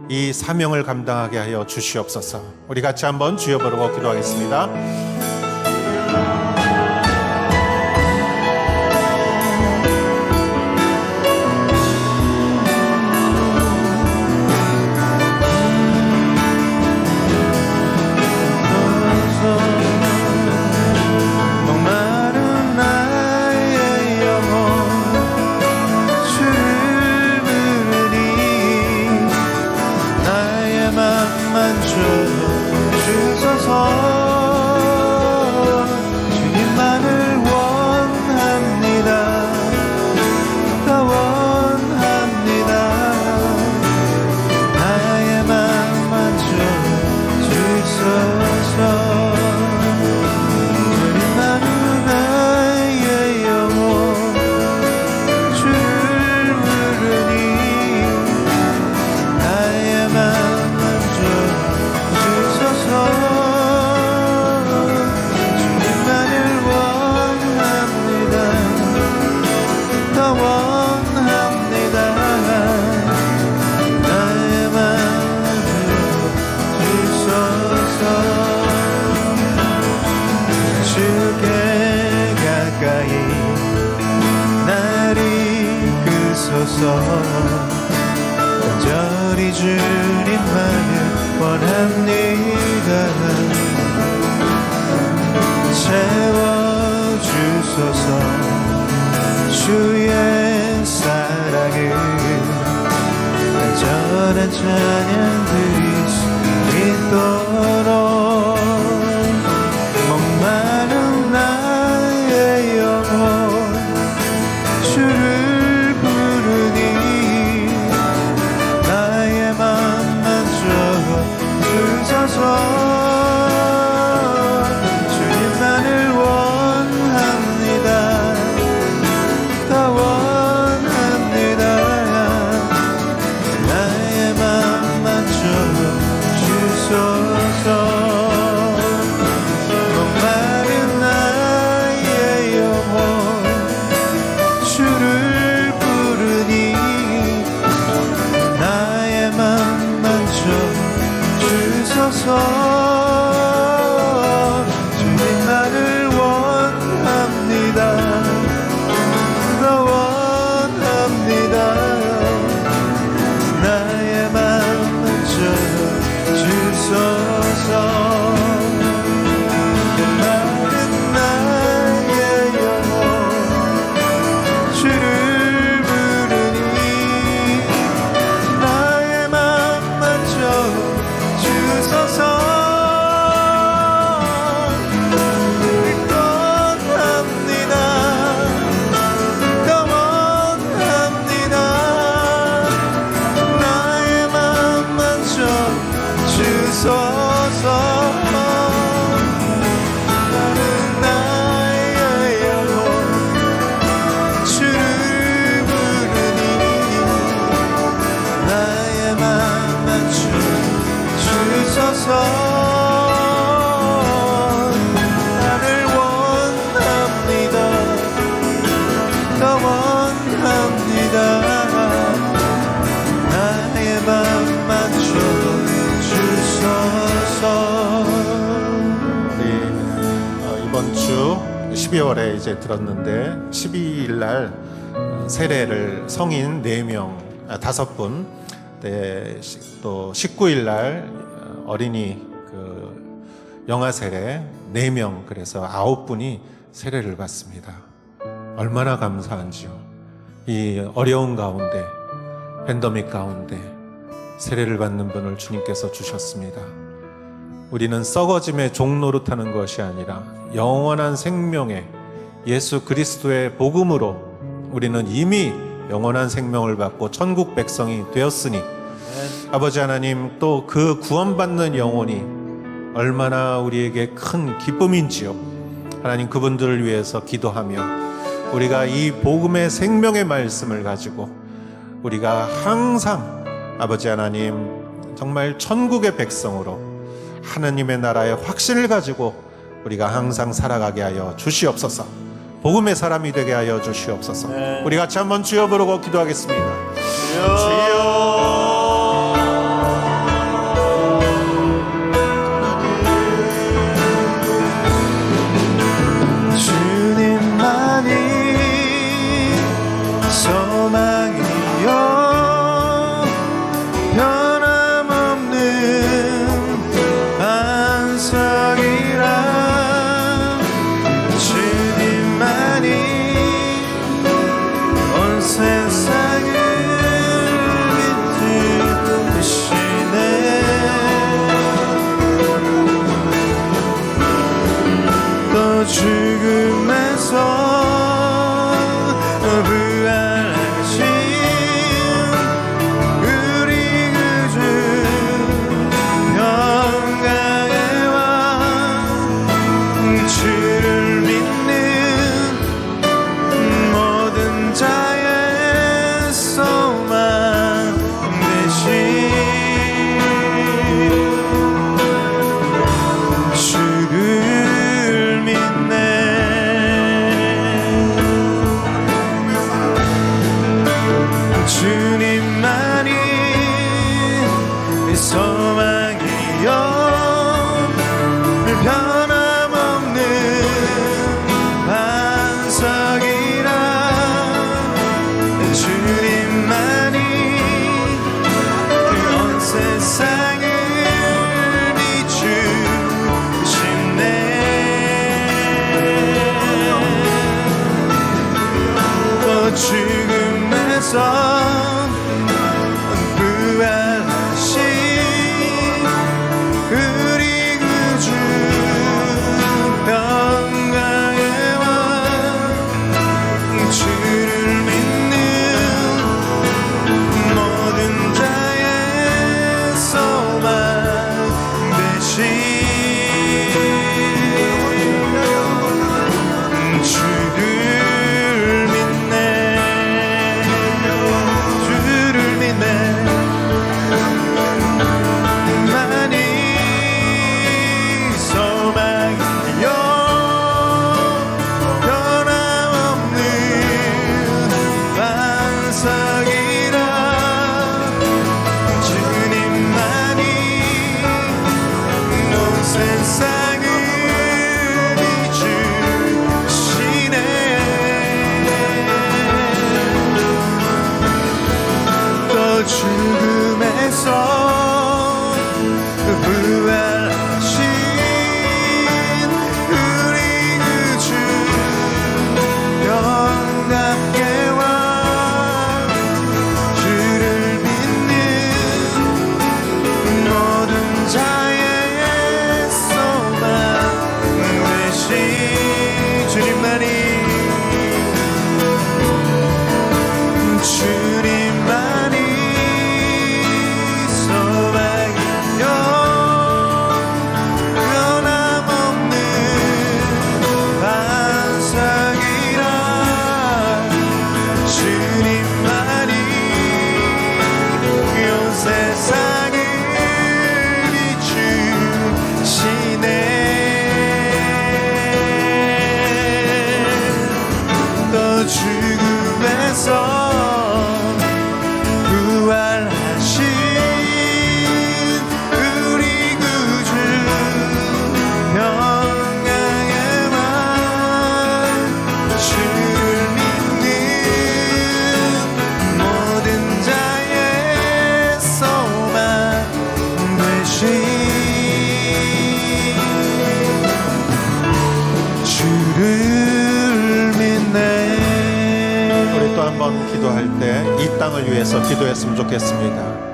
이 사명을 감당하게 하여 주시옵소서. 우리 같이 한번 주여 부르고 기도하겠습니다. 목마른 나의 영혼 주를 부르니 나의 맘만 주소서. 주님만을 원합니다. 더 원합니다. 나의 맘만 주소서. 간절히 주님만을 원합니다. 채워주소서. 주의 사랑을 안전한 찬양 드릴 수 있도록 목마른 나의 영혼 주를 주님만을 원합니다. 더 원합니다. 나의 맘만 주소서. 목마른 나의 영혼 주를 부르니 나의 맘만 주소서. 주님만을 원합니다. 더 원합니다. 나의 맘만 주소서. 마른 나의 영혼 주를 부르니 나의 맘만 주소서. 나를 원합니다. 더 원합니다. 나의 맘만 주소서. 우리 이번 주 12월에 이제 들었는데 12일 날 세례를 성인 4명, 5분, 또 19일 날 어린이 영아 세례 4명, 그래서 9분이 세례를 받습니다. 얼마나 감사한지요. 이 어려운 가운데, 팬데믹 가운데 세례를 받는 분을 주님께서 주셨습니다. 우리는 썩어짐의 종노릇하는 것이 아니라 영원한 생명의 예수 그리스도의 복음으로 우리는 이미 영원한 생명을 받고 천국 백성이 되었으니 아버지 하나님, 또 그 구원받는 영혼이 얼마나 우리에게 큰 기쁨인지요. 하나님, 그분들을 위해서 기도하며 우리가 이 복음의 생명의 말씀을 가지고 우리가 항상 아버지 하나님 정말 천국의 백성으로 하나님의 나라의 확신을 가지고 우리가 항상 살아가게 하여 주시옵소서. 복음의 사람이 되게 하여 주시옵소서. 우리 같이 한번 주여 부르고 기도하겠습니다. 주님만이 소망이요 변함없는 반석이라 주님만이 온 세상을 이끌으시네 또 죽음에서 부활하신 우리 구주 영광의 왕 주를 믿는 모든 자의 소망 되신 주를 믿네 주님만이 소망이요 변함없는 반석이라 주님만이 온 세상을 비추시네 또 죽음에서 부활하신 우리 구주 영광의 왕 주를 믿는 모든 자의 소망 되신 주를 믿네 주를 믿네 많이 소망이요 변함없는 반석이라 주님만이 온 세상을 비추시네 또 죽음에서 부활하신 우리 구주 영광의 왕 주를 믿는 모든 자의 소망 되신 주님만이 소망이요 변함없는 반석이라 주님만이 온 세상을 비추시네 또 죽음에서 부활하신 우리 구주 영광의 왕 주를 믿는 모든 자의 소망 되신 주를 믿네 우리 또 한 번 기도할 때 이 땅을 위해서 기도했으면 좋겠습니다.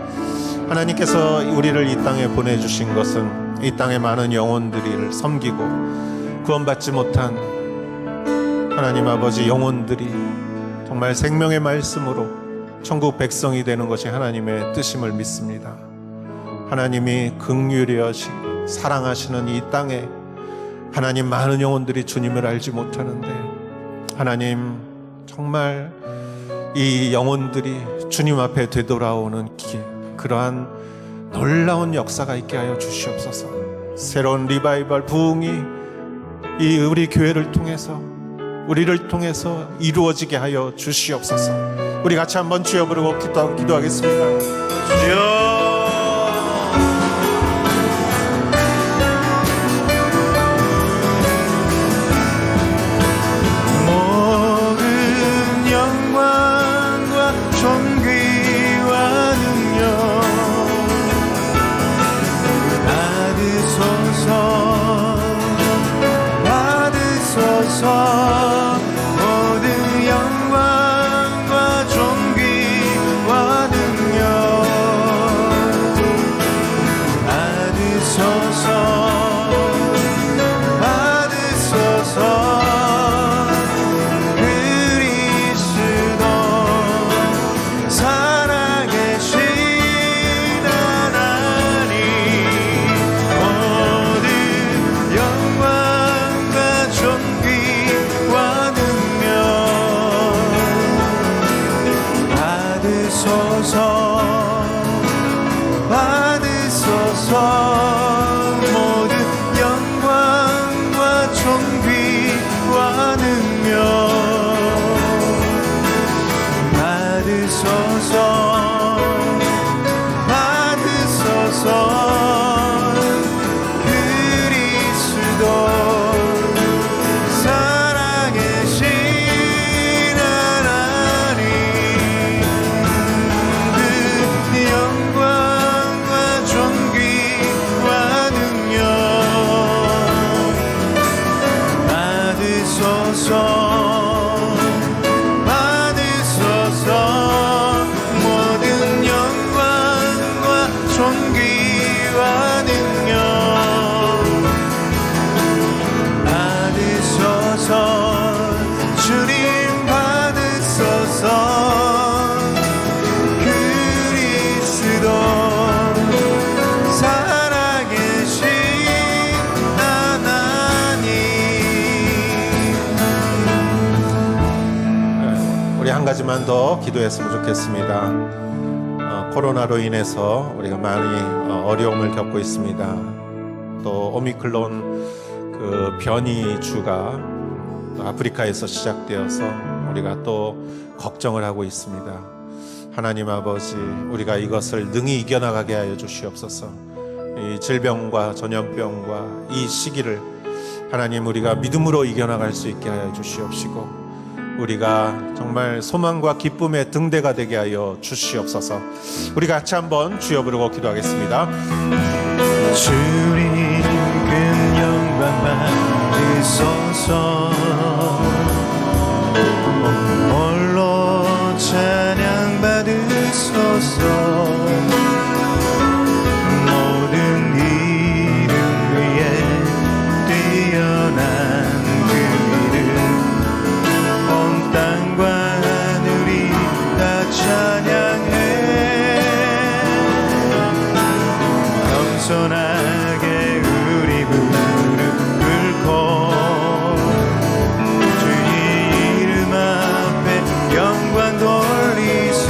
하나님께서 우리를 이 땅에 보내주신 것은 이 땅의 많은 영혼들을 섬기고 구원받지 못한 하나님 아버지 영혼들이 정말 생명의 말씀으로 천국 백성이 되는 것이 하나님의 뜻임을 믿습니다. 하나님이 긍휼히 여시고 사랑하시는 이 땅에 하나님 많은 영혼들이 주님을 알지 못하는데 하나님 정말 이 영혼들이 주님 앞에 되돌아오는 그러한 놀라운 역사가 있게 하여 주시옵소서. 새로운 리바이벌 부흥이 이 우리 교회를 통해서 우리를 통해서 이루어지게 하여 주시옵소서. 우리 같이 한번 주여 부르고 기도하겠습니다. 주여 모든 영광과 존귀와 능력 받으소서 받으소서 그리스도 살아계신 하나님 모든 영광과 존귀 받으소서 모든 영광과 존귀와 능력 받으소서 받으소서 그리스도 살아계신 하나님 그 영광과 존귀와 능력 받으소서 받으소서 모든 영광과 존귀와 능력 받으소서 주님 받으소서 그리스도 살아계신 하나님. 우리 한 가지만 더 기도했으면 좋겠습니다. 코로나로 인해서 우리가 많이 어려움을 겪고 있습니다. 또 오미크론 그 변이주가 또 아프리카에서 시작되어서 우리가 또 걱정을 하고 있습니다. 하나님 아버지, 우리가 이것을 능히 이겨나가게 하여 주시옵소서. 이 질병과 전염병과 이 시기를 하나님 우리가 믿음으로 이겨나갈 수 있게 하여 주시옵시고 우리가 정말 소망과 기쁨의 등대가 되게 하여 주시옵소서. 우리 같이 한번 주여 부르고 기도하겠습니다. 주님 큰 영광 받으소서 홀로 찬양 받으소서 모든 이름 위에 뛰어난 그 이름 온 땅과 하늘이 다 찬양해 겸손하게 우리 무릎 꿇고 주의 이름 앞에 영광 돌리세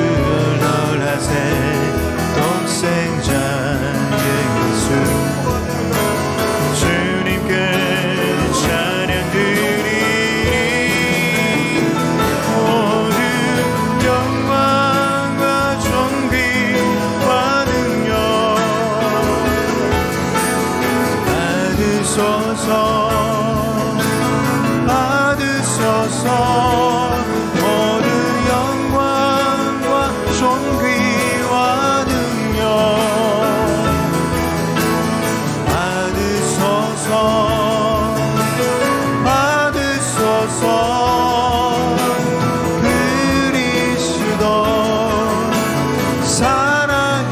모두를 하세 동생자 예수 주님께 찬양 드리리 모든 영광과 존귀와 능력 받으소서 받으소서 모든 영광과 존귀와 능력 받으소서 받으소서 그리스도 사랑의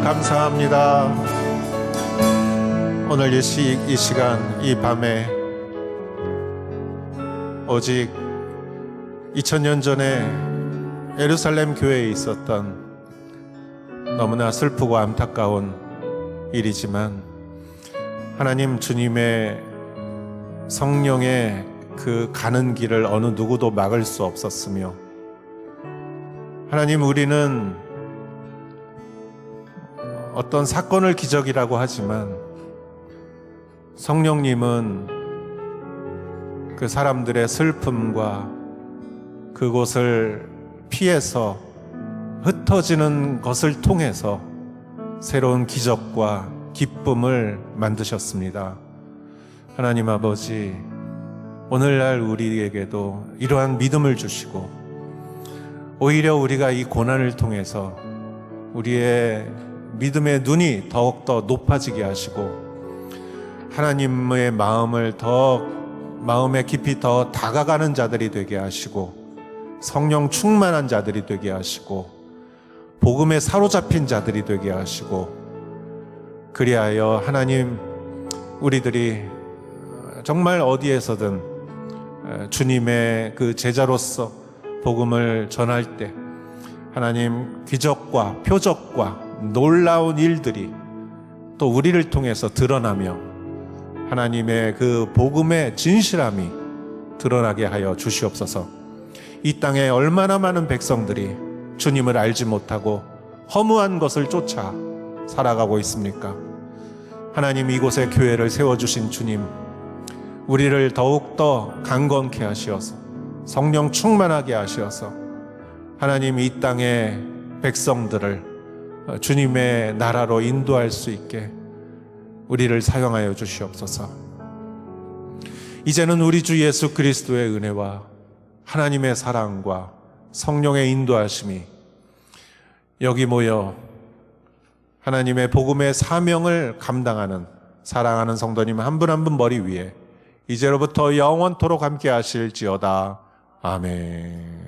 감사합니다. 오늘 이 시간, 이 밤에 오직 2000년 전에 예루살렘 교회에 있었던 너무나 슬프고 안타까운 일이지만 하나님 주님의 성령의 그 가는 길을 어느 누구도 막을 수 없었으며 하나님 우리는 어떤 사건을 기적이라고 하지만 성령님은 그 사람들의 슬픔과 그곳을 피해서 흩어지는 것을 통해서 새로운 기적과 기쁨을 만드셨습니다. 하나님 아버지, 오늘날 우리에게도 이러한 믿음을 주시고 오히려 우리가 이 고난을 통해서 우리의 믿음의 눈이 더욱더 높아지게 하시고 하나님의 마음에 깊이 더 다가가는 자들이 되게 하시고 성령 충만한 자들이 되게 하시고 복음에 사로잡힌 자들이 되게 하시고 그리하여 하나님 우리들이 정말 어디에서든 주님의 그 제자로서 복음을 전할 때 하나님 기적과 표적과 놀라운 일들이 또 우리를 통해서 드러나며 하나님의 그 복음의 진실함이 드러나게 하여 주시옵소서. 이 땅에 얼마나 많은 백성들이 주님을 알지 못하고 허무한 것을 쫓아 살아가고 있습니까? 하나님 이곳에 교회를 세워주신 주님, 우리를 더욱더 강건케 하시어서 성령 충만하게 하시어서 하나님 이 땅의 백성들을 주님의 나라로 인도할 수 있게 우리를 사용하여 주시옵소서. 이제는 우리 주 예수 그리스도의 은혜와 하나님의 사랑과 성령의 인도하심이 여기 모여 하나님의 복음의 사명을 감당하는 사랑하는 성도님 한 분 한 분 머리 위에 이제로부터 영원토록 함께 하실지어다. 아멘.